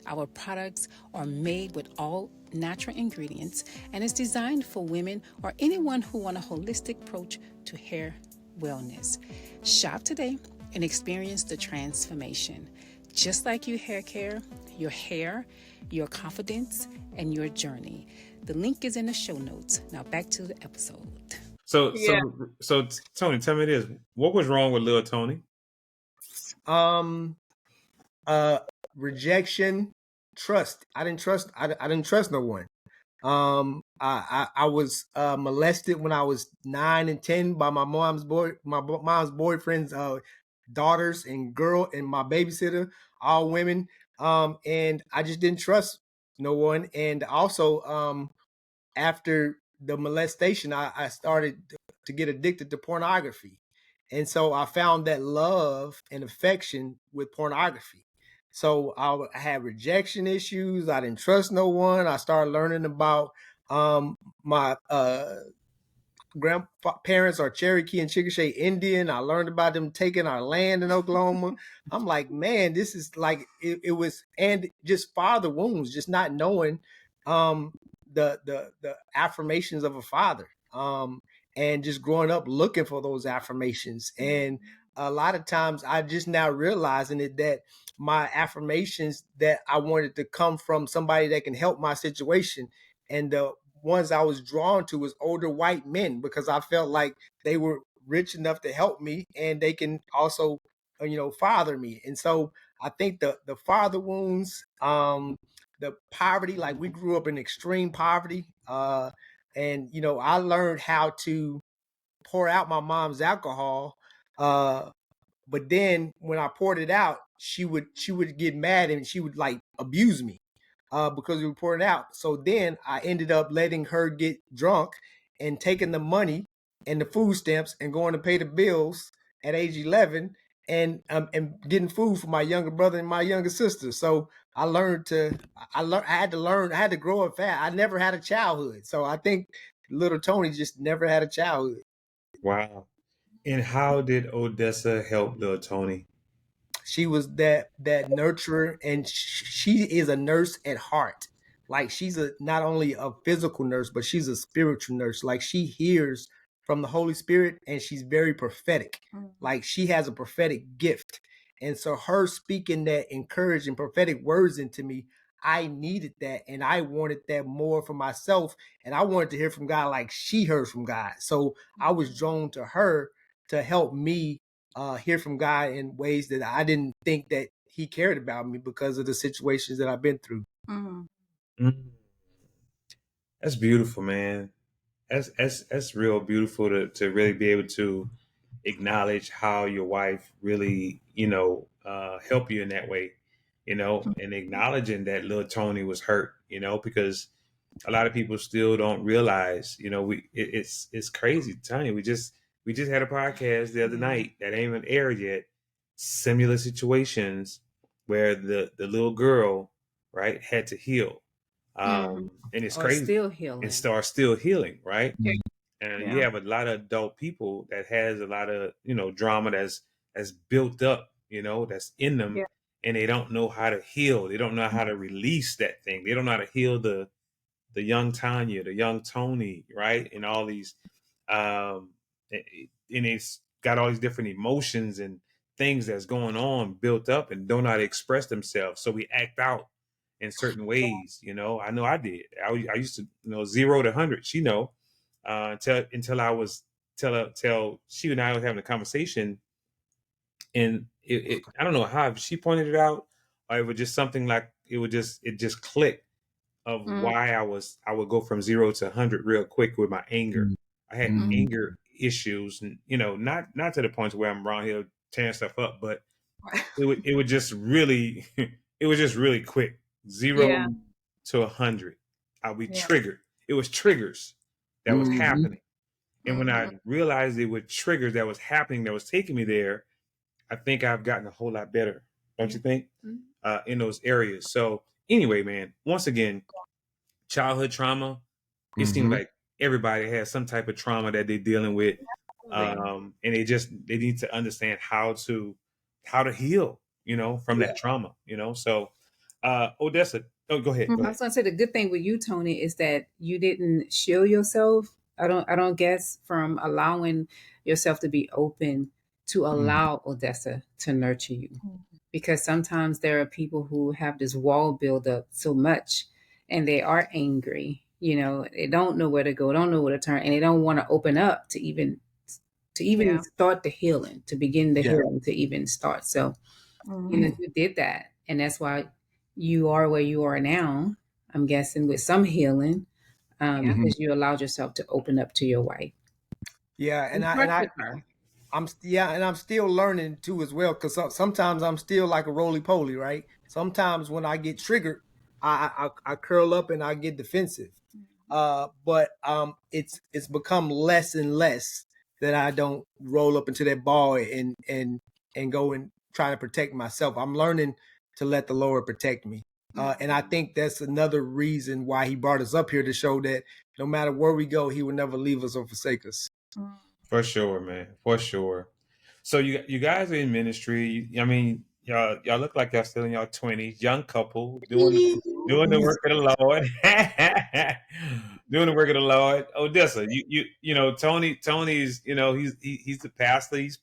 C: Our products are made with all natural ingredients and is designed for women or anyone who want a holistic approach to hair wellness. Shop today and experience the transformation. Just Like You Hair Care, your hair, your confidence, and your journey. The link is in the show notes. Now back to the episode.
A: So Tony, tell me this: what was wrong with little Tony?
B: Rejection, trust. I didn't trust no one. I was molested when I was 9 and 10 by my mom's boyfriend's daughters and my babysitter, all women. And I just didn't trust no one. And also, after the molestation, I started to get addicted to pornography. And so I found that love and affection with pornography. So I had rejection issues. I didn't trust no one. I started learning about my grandparents are Cherokee and Chickasha Indian. I learned about them taking our land in Oklahoma. I'm like, man, this is like it was, and just father wounds, just not knowing the affirmations of a father, and just growing up looking for those affirmations. And a lot of times I just now realizing it, that my affirmations that I wanted to come from somebody that can help my situation, and the ones I was drawn to was older white men, because I felt like they were rich enough to help me and they can also father me. And so I think the father wounds, the poverty, like we grew up in extreme poverty, and I learned how to pour out my mom's alcohol But then when I poured it out, she would get mad and she would like abuse me because we poured it out. So then I ended up letting her get drunk and taking the money and the food stamps and going to pay the bills at age 11 and getting food for my younger brother and my younger sister. So I had to grow up fast. I never had a childhood. So I think little Tony just never had a childhood.
A: Wow. And how did Odessa help little Tony?
B: She was that nurturer, and she is a nurse at heart. Like she's not only a physical nurse, but she's a spiritual nurse. Like she hears from the Holy Spirit, and she's very prophetic. Like she has a prophetic gift, and so her speaking that encouraging prophetic words into me, I needed that, and I wanted that more for myself, and I wanted to hear from God like she heard from God. So I was drawn to her to help me hear from God in ways that I didn't think that He cared about me because of the situations that I've been through.
A: Mm. That's beautiful, man. That's real beautiful to really be able to acknowledge how your wife really, help you in that way, and acknowledging that little Tony was hurt, because a lot of people still don't realize, it's crazy, Tony. We just had a podcast the other night that ain't even aired yet. Similar situations where the little girl, right, had to heal, and it's
C: Or
A: crazy,
C: still healing.
A: and start still healing, right?
D: Yeah.
A: And
D: Yeah.
A: you have a lot of adult people that has a lot of drama that's built up, that's in them,
D: Yeah.
A: and they don't know how to heal. They don't know how to release that thing. They don't know how to heal the young Tanya, the young Tony, right? And all these, and it's got all these different emotions and things that's going on built up and don't know how to express themselves. So we act out in certain ways. I know I did. I used to, 0 to 100. Until I was till she and I was having a conversation, and I don't know how she pointed it out, or it was just something like it just clicked of why I would go from 0 to 100 real quick with my anger. I had anger issues, and not to the point where I'm around here tearing stuff up, but it would just really it was just really quick. 0 to 100. I'll be triggered. It was triggers that was happening. And when I realized it was triggers that was happening that was taking me there, I think I've gotten a whole lot better. Don't you think? In those areas. So anyway, man, once again, childhood trauma, it seems like everybody has some type of trauma that they're dealing with. And they need to understand how to heal, from that trauma, So Odessa, go ahead.
C: I was gonna say the good thing with you, Tony, is that you didn't shield yourself. I don't guess from allowing yourself to be open to allow Odessa to nurture you. Because sometimes there are people who have this wall build up so much and they are angry, they don't know where to go, don't know where to turn, and they don't want to open up to even start the healing, to begin the healing, to even start. So you did that, and that's why you are where you are now, I'm guessing, with some healing, because you allowed yourself to open up to your wife.
B: I'm still learning too as well, because sometimes I'm still like a roly poly, right? Sometimes when I get triggered, I curl up and I get defensive. But it's become less and less that I don't roll up into that ball and go and try to protect myself. I'm learning to let the Lord protect me. And I think that's another reason why He brought us up here, to show that no matter where we go, He will never leave us or forsake us.
A: For sure, man. For sure. So you guys are in ministry. I mean, y'all look like y'all still in y'all 20s, young couple doing the work of the Lord. Doing the work of the Lord. Odessa, Tony's, he's the pastor. He's,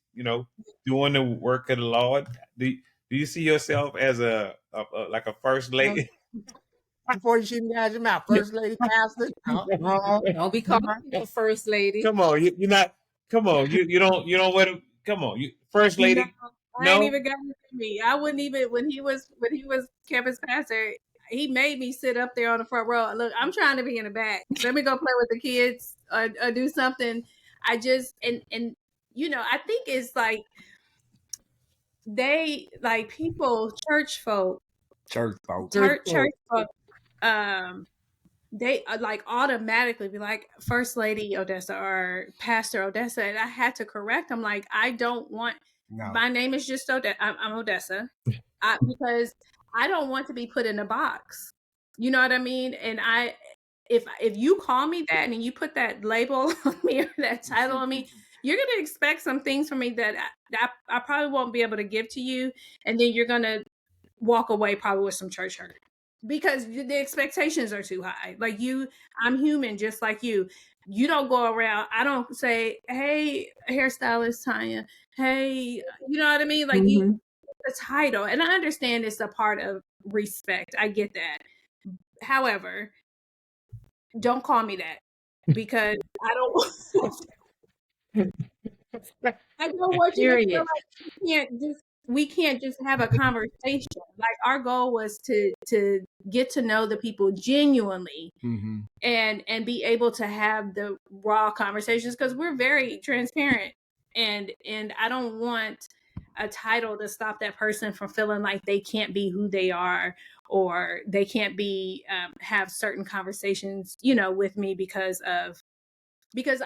A: doing the work of the Lord. Do you see yourself as a like a first lady?
B: Before you shoot me out your mouth, first lady, pastor.
C: Don't be called a first lady.
A: Come on, you're not. Come on, you don't wear the. Come on, you first lady.
D: I ain't even got it to me. I wouldn't even when he was campus pastor. He made me sit up there on the front row. Look, I'm trying to be in the back. Let me go play with the kids or do something. I just and I think it's like they like people, church folk,
B: Church folks.
D: church folk, they like automatically be like First Lady Odessa or Pastor Odessa, and I had to correct them. Like, I don't want.
B: No.
D: My name is just Odessa. I'm Odessa, because I don't want to be put in a box. You know what I mean? And if you call me that and you put that label on me or that title on me, you're gonna expect some things from me that I probably won't be able to give to you, and then you're gonna walk away probably with some church hurt because the expectations are too high. Like, I'm human just like you. You don't go around. I don't say, "Hey, hairstylist Tanya." Hey, you know what I mean? Like,
C: Mhm.
D: the title, and I understand it's a part of respect. I get that. However, don't call me that because I don't I don't want you to feel
C: Period.
D: like we can't just have a conversation. Like, our goal was to get to know the people genuinely and be able to have the raw conversations, because we're very transparent, and I don't want a title to stop that person from feeling like they can't be who they are, or they can't be have certain conversations with me because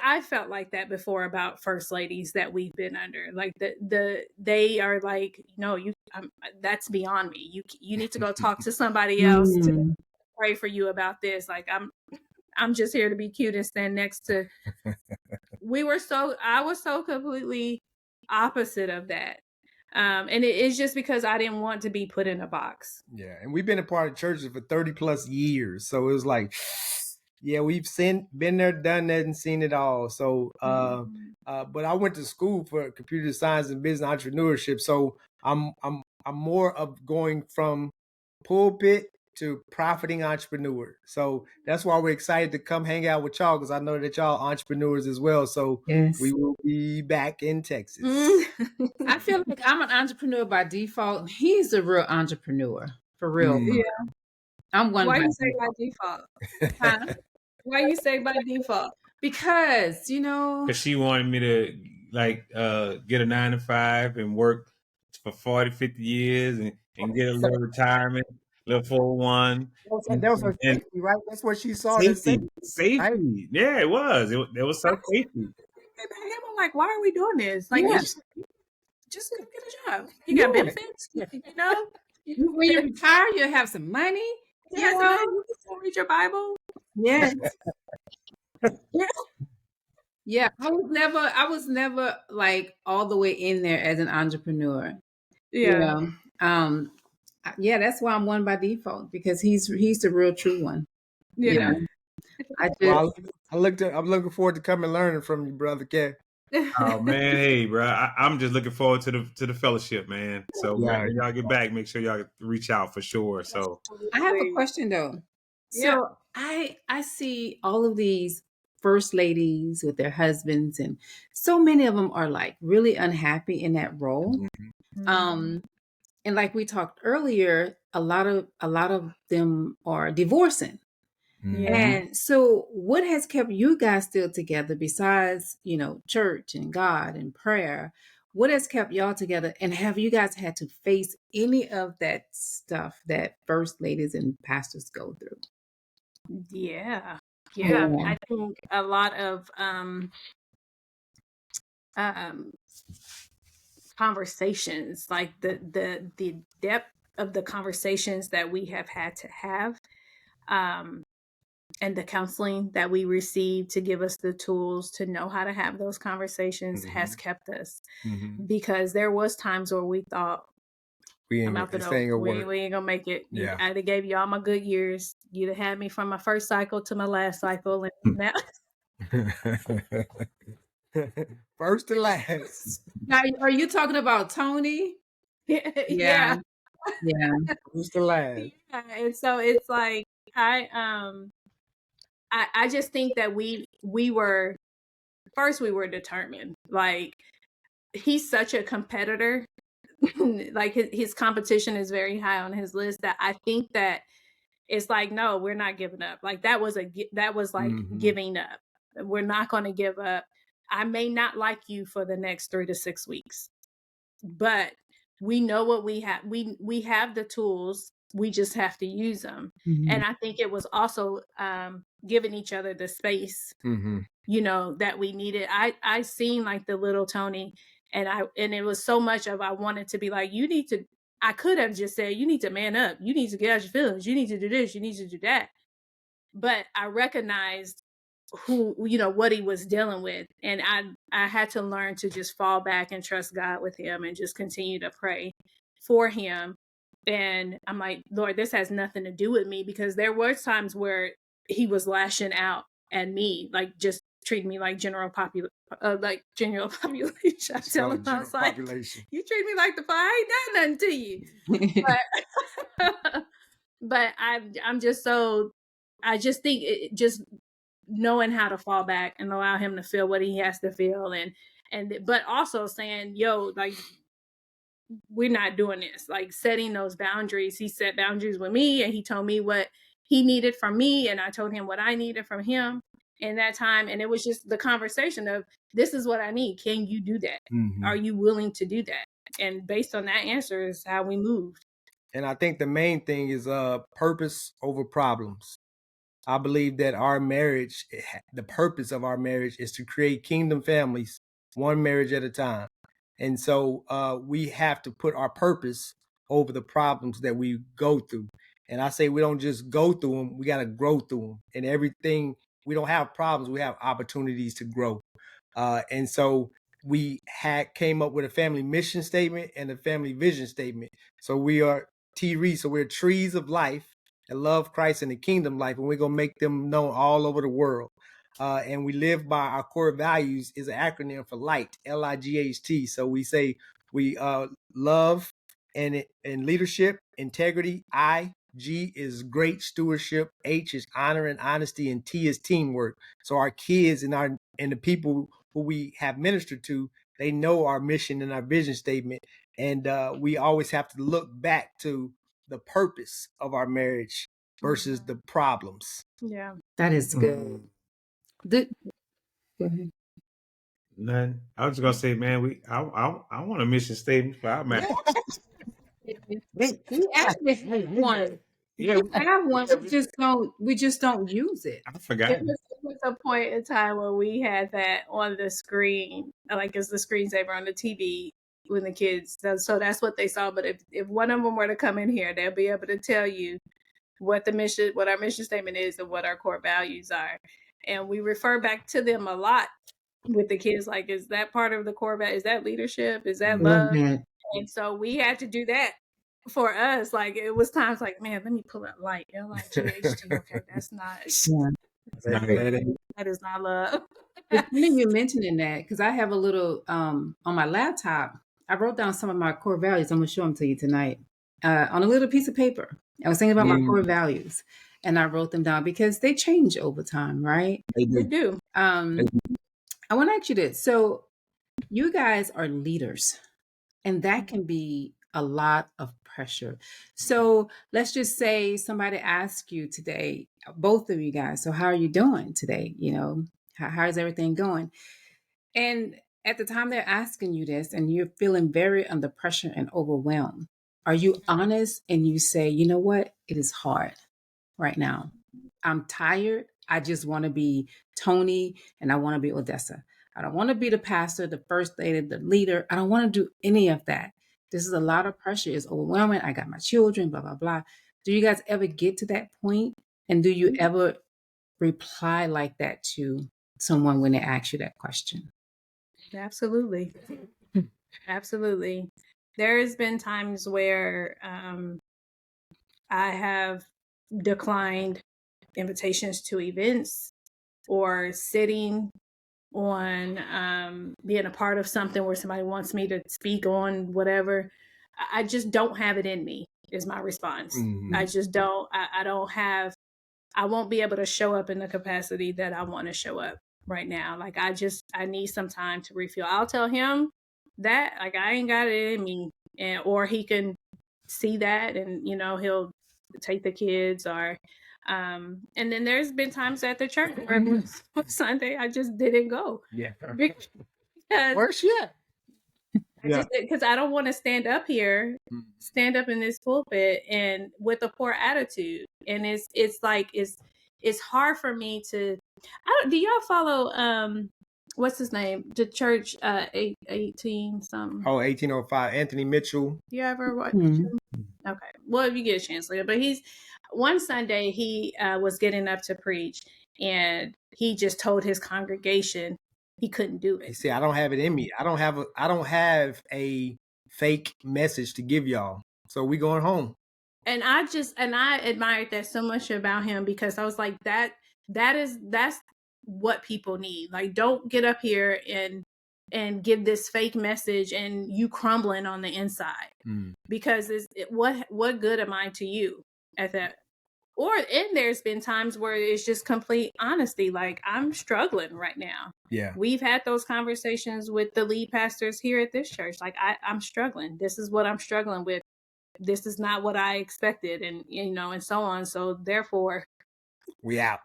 D: I felt like that before about first ladies that we've been under. Like, they are like, no, that's beyond me. You need to go talk to somebody else to
C: Mm.
D: pray for you about this. Like, I'm just here to be cute and stand next to. I was so completely opposite of that. And it's just because I didn't want to be put in a box.
B: Yeah, and we've been a part of churches for 30 plus years, so it was like, yeah, we've been there, done that, and seen it all. So, but I went to school for computer science and business entrepreneurship, so I'm more of going from pulpit to profiting entrepreneur. So that's why we're excited to come hang out with y'all, because I know that y'all entrepreneurs as well. So
C: Yes.
B: we will be back in Texas.
C: I feel like I'm an entrepreneur by default. He's a real entrepreneur, for real.
D: Yeah.
C: I'm one.
D: Why
C: by
D: you say by default? Huh? Why you say by default?
C: Because
A: Because she wanted me to get a 9 to 5 and work for 40, 50 years and get a little retirement, little 401.
B: That was her
A: And
B: safety, right? That's what she saw. The
A: safety.
B: right?
A: Yeah, it was. It was so safety.
D: I'm like, why are we doing this? Like,
C: Yeah.
D: just go get a job. You got benefits,
C: when you retire, you'll have some money.
D: Yes,
C: You know?
D: you can still read your Bible.
C: Yes. Yeah, I was never like all the way in there as an entrepreneur.
D: Yeah.
C: Yeah, that's why I'm one by default, because he's the real true one.
D: Yeah.
C: You know,
B: I'm looking forward to coming and learning from you, brother Kev.
A: Oh man, hey bro, I'm just looking forward to the fellowship, man. So when y'all get back, make sure y'all reach out for sure. So
C: I have a question though.
D: Yeah.
C: So I see all of these first ladies with their husbands, and so many of them are like really unhappy in that role. And like we talked earlier, a lot of them are divorcing.
D: Yeah.
C: And so what has kept you guys still together besides, church and God and prayer? What has kept y'all together? And have you guys had to face any of that stuff that first ladies and pastors go through?
D: Yeah.
C: Yeah.
D: I think a lot of conversations, like the depth of the conversations that we have had to have, and the counseling that we receive to give us the tools to know how to have those conversations has kept us. Because there was times where we thought, I'm out the door. We ain't gonna make it.
B: Yeah.
D: I'd have gave you all my good years. You'd have had me from my first cycle to my last cycle, and now
B: first to last.
C: Now, are you talking about Tony?
D: yeah.
B: First to last.
D: Yeah. And so it's like I just think that we were determined. Like, he's such a competitor. Like, his competition is very high on his list, that I think that it's like, no, we're not giving up. Like, that was like giving up. We're not going to give up. I may not like you for the next 3 to 6 weeks, but we know what we have. We have the tools. We just have to use them. And I think it was also giving each other the space, that we needed. I seen like the little Tony, and it was so much of, I wanted to be like, you need to. I could have just said, you need to man up. You need to get out your feelings. You need to do this. You need to do that. But I recognized what he was dealing with, and I had to learn to just fall back and trust God with him and just continue to pray for him. And I'm like, Lord, this has nothing to do with me, because there were times where he was lashing out at me, like just treating me like general population. I tell him, I was like, you treat me like the fire, I ain't done nothing to you. But I'm just so, I just think just knowing how to fall back and allow him to feel what he has to feel, but also saying, yo, like, we're not doing this, like setting those boundaries. He set boundaries with me, and he told me what he needed from me, and I told him what I needed from him in that time. And it was just the conversation of, this is what I need. Can you do that? Are you willing to do that? And based on that answer is how we moved.
B: And I think the main thing is purpose over problems. I believe that our marriage, the purpose of our marriage is to create kingdom families, one marriage at a time. And so we have to put our purpose over the problems that we go through. And I say we don't just go through them, we got to grow through them. And everything, we don't have problems, we have opportunities to grow. And so we came up with a family mission statement and a family vision statement. So we are so we're trees of life that love Christ and the kingdom life, and we're going to make them known all over the world. And we live by our core values is an acronym for LIGHT, LIGHT. So we say we love and leadership, integrity. G is great stewardship. H is honor and honesty, and T is teamwork. So our kids and the people who we have ministered to, they know our mission and our vision statement. And we always have to look back to the purpose of our marriage versus the problems.
D: Yeah.
C: That is good. Go ahead.
A: None. I was just gonna say, man, I want a mission statement for our marriage.
C: We actually have one.
A: Yeah,
C: We have one. We just don't use it.
A: I forgot.
D: It was a point in time where we had that on the screen, like it's the screensaver on the TV when the kids. So that's what they saw. But if one of them were to come in here, they'll be able to tell you what our mission statement is, and what our core values are. And we refer back to them a lot with the kids. Like, is that part of the core value? Is that leadership? Is that love? And so we had to do that for us. Like, it was times like, man, let me pull up LIGHT, LIGHT. Okay, that's not. That is not love.
C: You're mentioning that, because I have a little on my laptop. I wrote down some of my core values. I'm gonna show them to you tonight on a little piece of paper. I was thinking about my core values, and I wrote them down because they change over time, right?
D: They do.
C: I want to ask you this. So you guys are leaders, and that can be a lot of pressure. So let's just say somebody asks you today, both of you guys, so how are you doing today? How's everything going? And at the time they're asking you this, and you're feeling very under pressure and overwhelmed, are you honest and you say, you know what? It is hard right now. I'm tired. I just want to be Tony, and I want to be Odessa. I don't want to be the pastor, the first lady, the leader. I don't want to do any of that. This is a lot of pressure. It's overwhelming. I got my children, blah, blah, blah. Do you guys ever get to that point? And do you ever reply like that to someone when they ask you that question?
D: Absolutely. Absolutely. There has been times where I have declined invitations to events, or sitting on being a part of something where somebody wants me to speak on whatever. I just don't have it in me, is my response. I just don't. I don't have. I won't be able to show up in the capacity that I want to show up right now. Like, I need some time to refuel. I'll tell him that, like, I ain't got it in me, or he can see that, and he'll take the kids, or And then there's been times at the church where Sunday I just didn't go.
B: Yeah.
D: Because
B: Where's she at?
D: I just because I don't want to stand up here, stand up in this pulpit and with a poor attitude. And it's like it's hard for me to do y'all follow what's his name? The church 18 something.
B: Oh, 1805, Anthony Mitchell.
D: Do you ever watch him? Okay. Well, if you get a chance later. But he's one Sunday he was getting up to preach and he just told his congregation he couldn't do it.
B: You see, I don't have it in me. I don't have a fake message to give y'all. So we going home.
D: And I admired that so much about him because I was like that's what people need. Like, don't get up here and give this fake message and you crumbling on the inside because what good am I to you at that? And there's been times where it's just complete honesty. Like, I'm struggling right now.
B: Yeah.
D: We've had those conversations with the lead pastors here at this church. Like, I'm struggling. This is what I'm struggling with. This is not what I expected. And, and so on. So therefore
B: we out.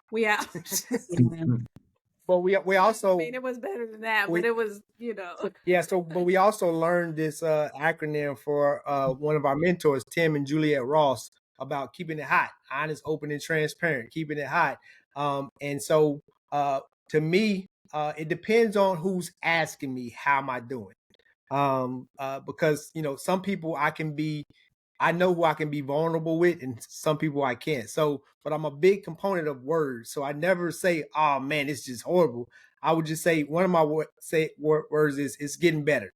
B: But we also,
D: I mean, it was better than that, but it was,
B: Yeah. So, but we also learned this acronym for one of our mentors, Tim and Juliet Ross, about keeping it hot, honest, open, and transparent, keeping it hot. And so to me, it depends on who's asking me, how am I doing? Because, some people I know who I can be vulnerable with, and some people I can't. So, but I'm a big component of words. So I never say, oh man, it's just horrible. I would just say one of my words is, it's getting better.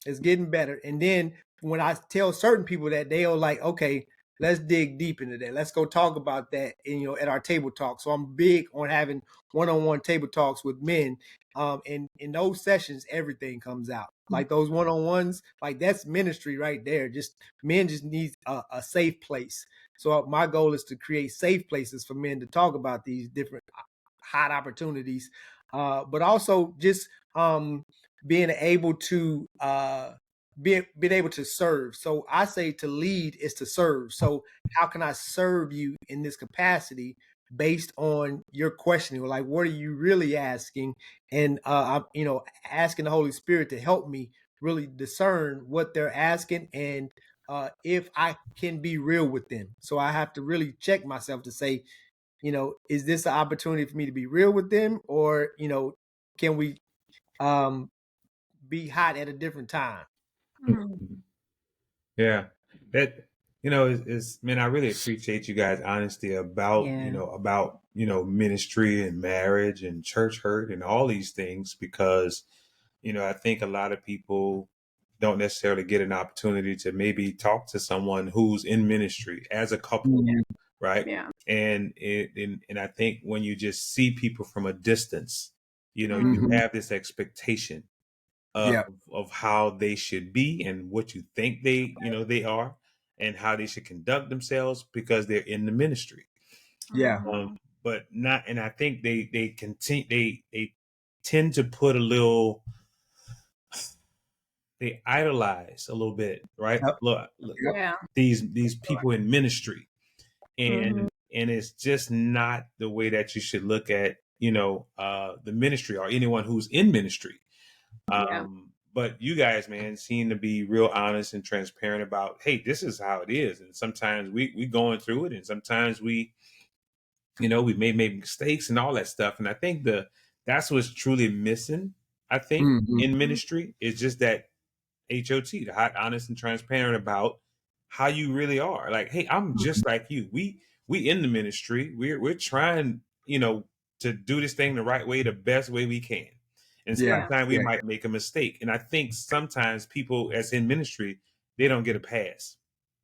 B: It's getting better. And then when I tell certain people that, they'll like, okay, let's dig deep into that. Let's go talk about that, at our table talk. So I'm big on having one-on-one table talks with men. And in those sessions, everything comes out. Like those one-on-ones, like that's ministry right there. Just men just need a safe place. So my goal is to create safe places for men to talk about these different hot opportunities, but also just being able to being able to serve. So I say to lead is to serve. So how can I serve you in this capacity based on your questioning? Like, what are you really asking? And I'm, asking the Holy Spirit to help me really discern what they're asking, and if I can be real with them. So I have to really check myself to say, is this an opportunity for me to be real with them, or can we be hot at a different time?
A: Yeah, that is man. I really appreciate you guys' honesty about about ministry and marriage and church hurt and all these things, because I think a lot of people don't necessarily get an opportunity to maybe talk to someone who's in ministry as a couple, right?
D: Yeah.
A: And I think when you just see people from a distance, you have this expectation of how they should be and what you think they are and how they should conduct themselves because they're in the ministry.
B: Yeah.
A: But not, and I think they continue they tend to put a little, they idolize a little bit, right? Look,
D: Yeah.
A: these people in ministry, and it's just not the way that you should look at the ministry or anyone who's in ministry. But you guys, man, seem to be real honest and transparent about, hey, this is how it is. And sometimes we going through it, and sometimes we may make mistakes and all that stuff. And I think that's what's truly missing, I think, in ministry, is just that HOT, the hot, honest, and transparent about how you really are. Like, hey, I'm just like you. We in the ministry. We're trying, to do this thing the right way, the best way we can. And sometimes we might make a mistake. And I think sometimes people as in ministry, they don't get a pass.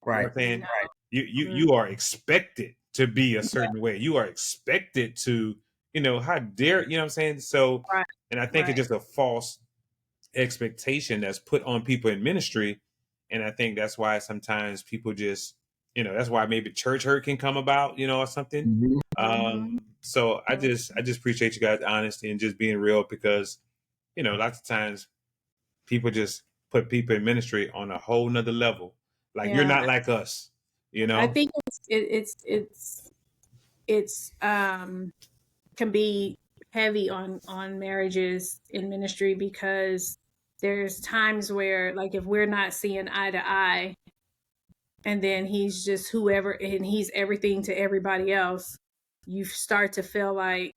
B: Right.
A: You know what I'm saying? Right. You are expected to be a certain way. You are expected to, how dare, you know what I'm saying? So, and I think it's just a false expectation that's put on people in ministry. And I think that's why sometimes people just, that's why maybe church hurt can come about, or something. So I just appreciate you guys' honesty and just being real, because, lots of times people just put people in ministry on a whole nother level. Like, you're not like us,
D: I think it's it's can be heavy on marriages in ministry, because there's times where, like, if we're not seeing eye to eye, and then he's just whoever, and he's everything to everybody else, you start to feel like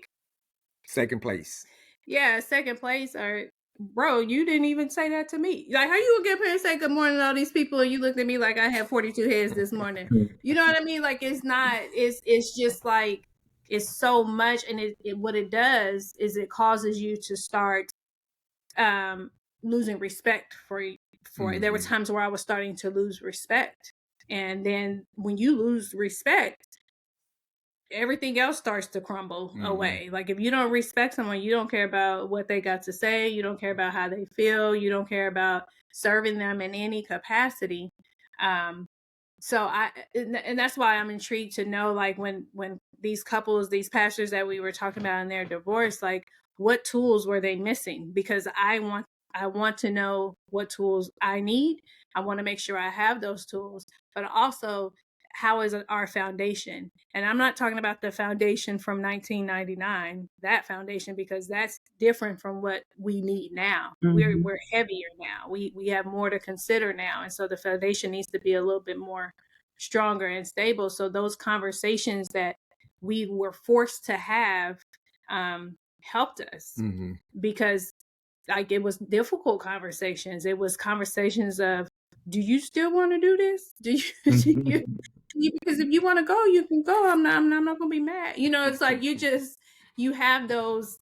B: second place.
D: Yeah, second place. Or, bro, you didn't even say that to me. Like, how you gonna get up here and say good morning to all these people, and you looked at me like I had 42 heads this morning? You know what I mean? Like, it's not. It's just like, it's so much, and what it does is it causes you to start losing respect for it. There were times where I was starting to lose respect, and then when you lose respect, everything else starts to crumble away. Like, if you don't respect someone, you don't care about what they got to say, you don't care about how they feel, you don't care about serving them in any capacity. So and that's why I'm intrigued to know, like, when these couples, these pastors that we were talking about in their divorce, like, what tools were they missing? Because I want to know what tools I need. I want to make sure I have those tools, but also, how is our foundation? And I'm not talking about the foundation from 1999, that foundation, because that's different from what we need now. We're heavier now. We have more to consider now. And so the foundation needs to be a little bit more stronger and stable. So those conversations that we were forced to have helped us, because, like, it was difficult conversations. It was conversations of, do you still want to do this? Do you because if you want to go, you can go. I'm not gonna be mad. It's like, you have those.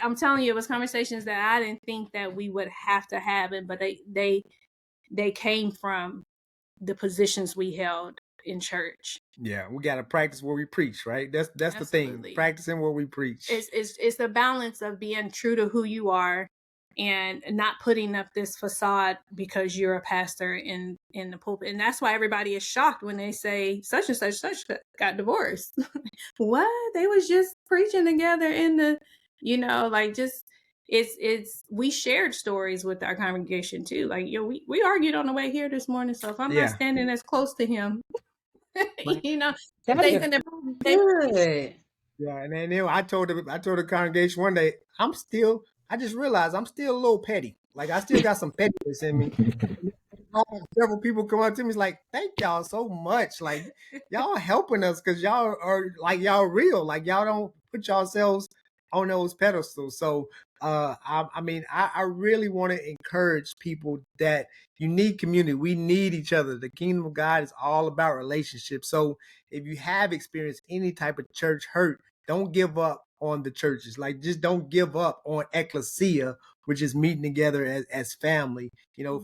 D: I'm telling you, it was conversations that I didn't think that we would have to have, but they came from the positions we held in church.
B: Yeah, we got to practice what we preach, right? That's the thing, practicing what we preach.
D: It's the balance of being true to who you are and not putting up this facade because you're a pastor in the pulpit. And that's why everybody is shocked when they say such and such got divorced. What? They was just preaching together in the, like, just, it's we shared stories with our congregation too. Like, we argued on the way here this morning. So if I'm not standing as close to him, they
C: good.
B: Yeah, and then I told the congregation one day, I just realized I'm still a little petty. Like, I still got some pettiness in me. Several people come up to me, it's like, thank y'all so much. Like, y'all helping us, because y'all are, like, y'all real. Like, y'all don't put yourselves on those pedestals. So I really want to encourage people that you need community. We need each other. The kingdom of God is all about relationships. So if you have experienced any type of church hurt, don't give up on the churches. Like, just don't give up on ecclesia, which is meeting together as family.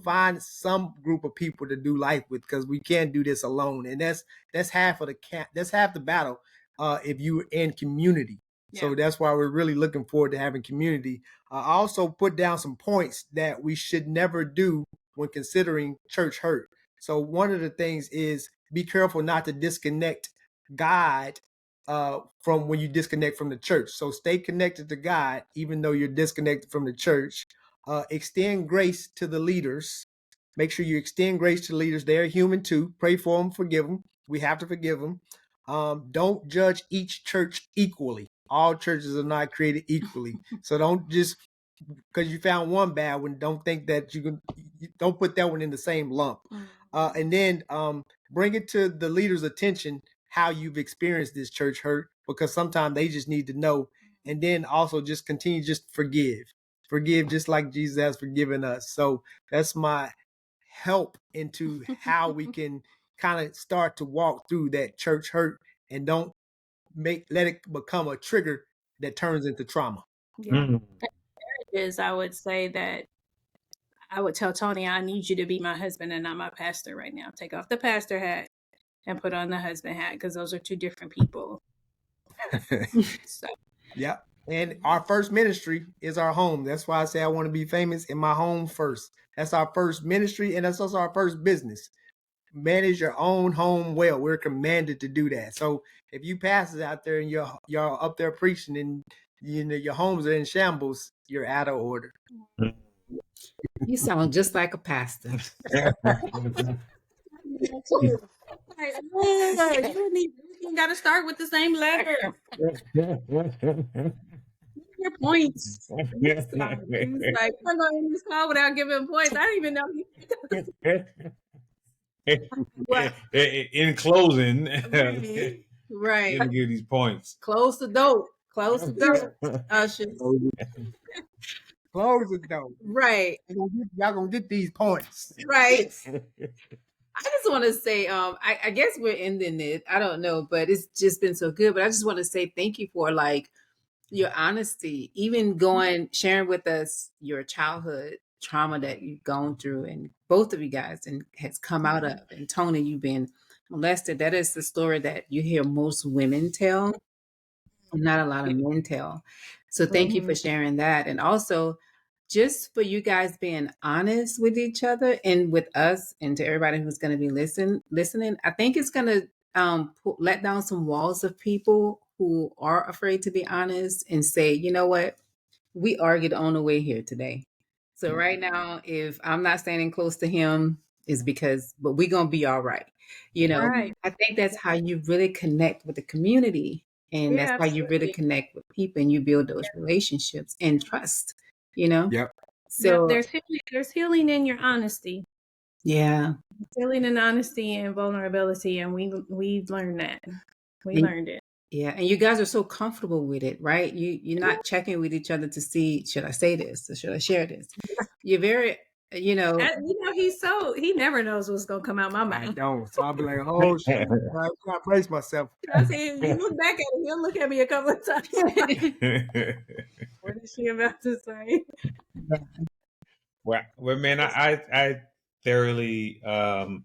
B: Find some group of people to do life with, because we can't do this alone. And that's half of that's half the battle if you're in community. So that's why we're really looking forward to having community. I also put down some points that we should never do when considering church hurt. So one of the things is, be careful not to disconnect God from when you disconnect from the church. So stay connected to God, even though you're disconnected from the church. Extend grace to the leaders. Make sure you extend grace to the leaders. They're human too. Pray for them, forgive them. We have to forgive them. Don't judge each church equally. All churches are not created equally. So don't just, because you found one bad one, don't think that don't put that one in the same lump. And then bring it to the leader's attention how you've experienced this church hurt, because sometimes they just need to know. And then also just continue, just forgive just like Jesus has forgiven us. So that's my help into how we can kind of start to walk through that church hurt, and don't let it become a trigger that turns into trauma.
D: I would say that I would tell Tony, I need you to be my husband and not my pastor right now. Take off the pastor hat and put on the husband hat, because those are two different people. So.
B: Yeah. And our first ministry is our home. That's why I say I want to be famous in my home first. That's our first ministry, and that's also our first business. Manage your own home well. We're commanded to do that. So if you pastors out there and you're up there preaching and your homes are in shambles, you're out of order.
C: You sound just like a pastor.
D: You need You got to start with the same letter. Your points. He's like, I'm going to end this call without giving points. I don't even know. What?
A: In closing,
C: Right.
A: gonna give these points.
C: Close the door. Close the door. Ushers.
B: Close it though.
C: Right.
B: Y'all gonna get these points.
C: Right. I just want to say, I guess we're ending it. I don't know, but it's just been so good. But I just want to say thank you for like your honesty, even sharing with us your childhood trauma that you've gone through, and both of you guys and has come out of. And Tony, you've been molested. That is the story that you hear most women tell, not a lot of men tell. So thank you for sharing that, and also just for you guys being honest with each other and with us, and to everybody who's going to be listening. I think it's going to let down some walls of people who are afraid to be honest and say, you know what, we argued on the way here today. So right now, if I'm not standing close to him, is but we're gonna be all right. You know,
D: Right.
C: I think that's how you really connect with the community, and that's how you really connect with people, and you build those relationships and trust. You know.
B: Yep.
C: So
D: there's healing in your honesty.
C: Yeah.
D: Healing in honesty and vulnerability, and we've learned that. We learned it.
C: Yeah, and you guys are so comfortable with it, right? You're not checking with each other to see, should I say this or should I share this? You're very,
D: he never knows what's gonna come out my mouth.
B: I don't. So I'll be like, oh shit, I gotta brace myself.
D: I say, you look back at it, he'll look at me a couple of times. What is she about to say?
A: Well, man, I thoroughly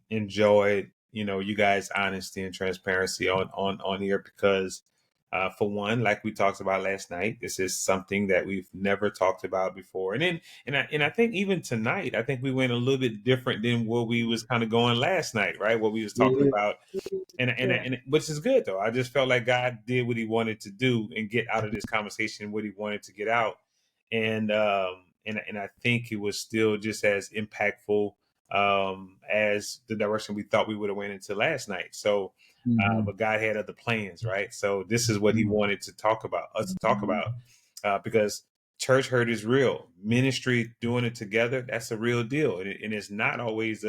A: enjoyed, you guys' honesty and transparency on here because, for one, like we talked about last night, this is something that we've never talked about before, and I think even tonight, I think we went a little bit different than what we was kind of going last night, right? What we was talking about, and which is good though. I just felt like God did what He wanted to do and get out of this conversation what He wanted to get out, and I think it was still just as impactful as the direction we thought we would have went into last night. So, but God had other plans, right? So this is what He wanted to talk about, because church hurt is real. Ministry, doing it together, that's a real deal, and it's not always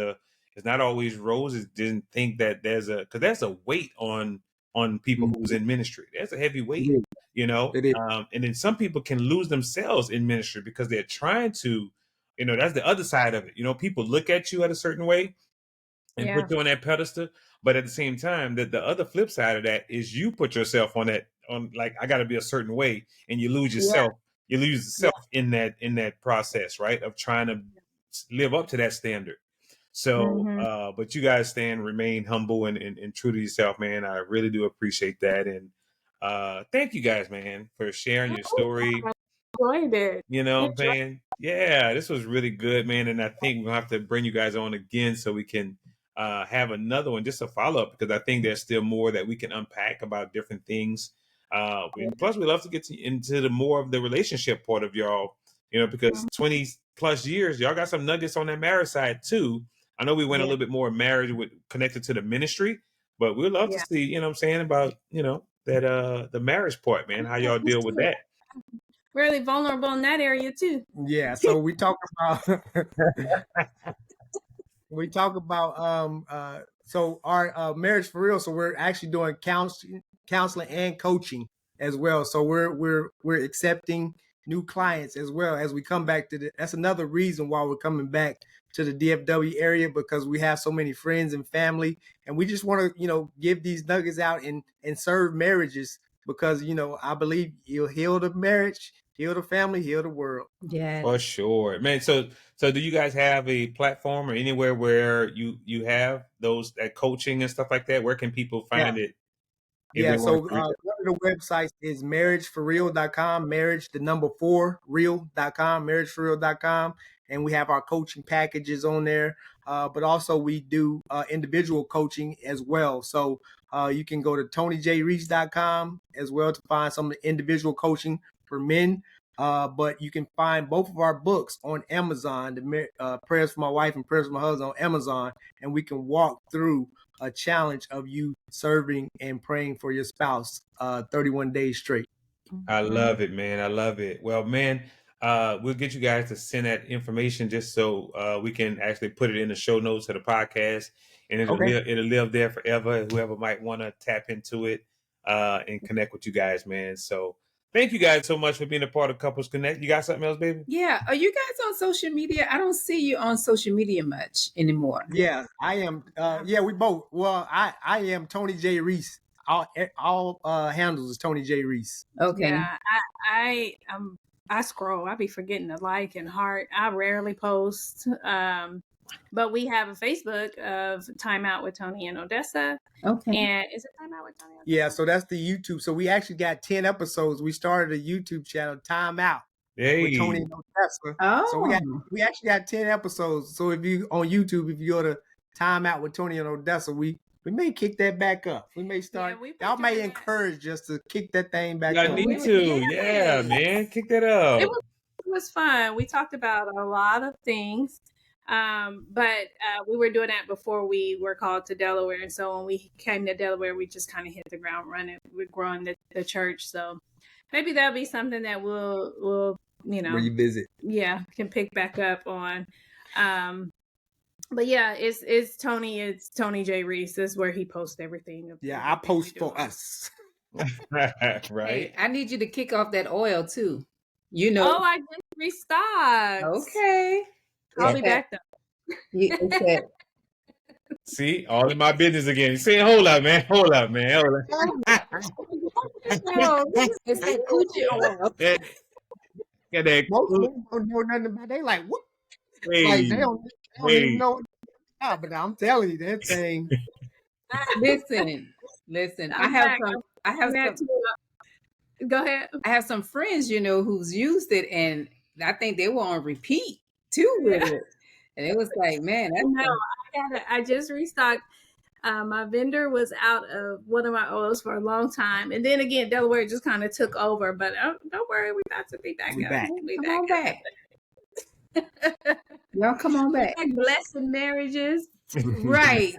A: roses. Didn't think that because there's a weight on people who's in ministry. There's a heavy weight. And then some people can lose themselves in ministry because they're trying to, that's the other side of it. People look at you at a certain way and put you on that pedestal, but at the same time, that the other flip side of that is you put yourself on like, I got to be a certain way, and you lose yourself. You lose yourself in that process, right, of trying to live up to that standard. So, but you guys remain humble and true to yourself, man. I really do appreciate that. And thank you guys, man, for sharing your story.
D: Enjoyed it.
A: You know what I'm saying? Yeah, this was really good, man. And I think we'll have to bring you guys on again so we can have another one, just a follow-up, because I think there's still more that we can unpack about different things. Plus, we love to get into the more of the relationship part of y'all, because 20 plus years, y'all got some nuggets on that marriage side too. I know we went a little bit more marriage connected to the ministry, but we'd love to see, you know what I'm saying, about, that the marriage part, man, how y'all deal with that.
D: Really vulnerable in that area too.
B: Yeah, so we talk about so our marriage for real. So we're actually doing counseling and coaching as well. So we're accepting new clients as well as we come back to that's another reason why we're coming back to the DFW area, because we have so many friends and family, and we just want to, give these nuggets out and serve marriages, because, I believe you'll heal the marriage, heal the family, heal the world.
C: Yeah,
A: for sure, man. So do you guys have a platform or anywhere where you have that coaching and stuff like that? Where can people find it?
B: Yeah, so one of the websites is marriageforreal.com, marriage4real.com, marriageforreal.com, and we have our coaching packages on there. But also we do individual coaching as well. So you can go to tonyjreach.com as well to find some individual coaching for men. But you can find both of our books on Amazon, the Prayers for My Wife and Prayers for My Husband on Amazon, and we can walk through a challenge of you serving and praying for your spouse 31 days straight.
A: I love it, man. I love it. Well, man, we'll get you guys to send that information just so we can actually put it in the show notes of the podcast, and it'll live there forever. Whoever might want to tap into it and connect with you guys, man. So thank you guys so much for being a part of Couples Connect. You got something else, baby?
C: Yeah. Are you guys on social media? I don't see you on social media much anymore.
B: Yeah, I am. We both. Well, I am Tony J. Reese. All handles is Tony J. Reese.
C: Okay.
D: Yeah, I scroll. I be forgetting to like and heart. I rarely post. But we have a Facebook of Time Out with Tony and Odessa.
C: Okay.
D: And is it Time Out with Tony?
B: Yeah, so that's the YouTube. So we actually got 10 episodes. We started a YouTube channel, Time Out with Tony and Odessa.
C: Oh.
B: So we actually got 10 episodes. So if you on YouTube, if you go to Time Out with Tony and Odessa, we may kick that back up. We may start. Y'all may encourage us to kick that thing back up.
A: I need to. Yeah, man. Kick that up.
D: It was fun. We talked about a lot of things. But we were doing that before we were called to Delaware. And so when we came to Delaware, we just kind of hit the ground running. We're growing the church. So maybe that'll be something that we'll
B: revisit.
D: Yeah, can pick back up on. But yeah, it's Tony J. Reese. This is where he posts everything.
B: Yeah, I post for us.
A: Right.
C: Hey, I need you to kick off that oil too. You know.
D: Oh, I just restocked.
C: Okay.
D: I'll be back though.
C: Okay.
A: See, all in my business again. Say, hold up, man. Hold up.
C: It's that coochie oil.
A: Get that.
B: Most people don't know nothing about it. They like, what?
A: Hey,
B: like, they don't even know. Oh, but I'm telling you, that thing.
C: Listen. I have some.
D: Go ahead.
C: I have some friends, who's used it, and I think they were on repeat too with it. And it was like, man,
D: I just restocked. My vendor was out of one of my oils for a long time, and then again, Delaware just kind of took over. But don't worry, we got to be back.
C: Come on back. Y'all come on back.
D: Blessed marriages.
C: Right.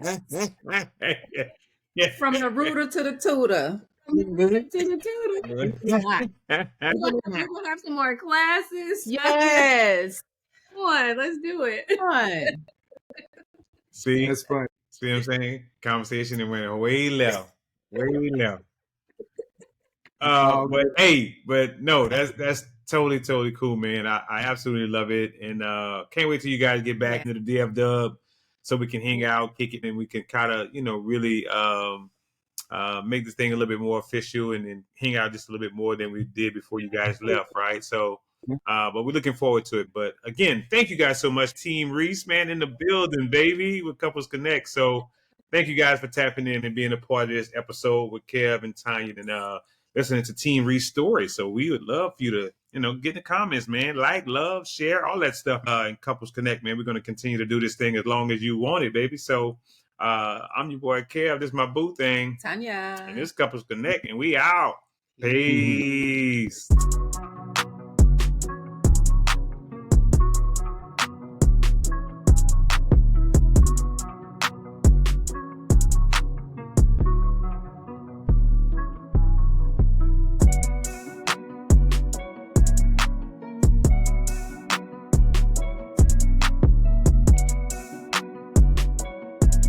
C: From the rooter to the tutor.
D: We're gonna have some more classes.
C: Yes.
D: Come on, let's do it.
C: Fun.
A: See,
B: that's fun.
A: See what I'm saying? Conversation and went way left. But no, that's totally cool, man. I absolutely love it, and can't wait till you guys get back into the DF Dub so we can hang out, kick it, and we can kind of really make this thing a little bit more official and hang out just a little bit more than we did before you guys left, right? So, but we're looking forward to it. But again, thank you guys so much, Team Reese, man, in the building, baby, with Couples Connect. So thank you guys for tapping in and being a part of this episode with Kev and Tanya and listening to Team Reese story. So we would love for you to, get in the comments, man, like, love, share, all that stuff in Couples Connect, man. We're going to continue to do this thing as long as you want it, baby. So I'm your boy Kev. This is my boo thing,
C: Tanya,
A: and this Couples Connect, and we out. Peace.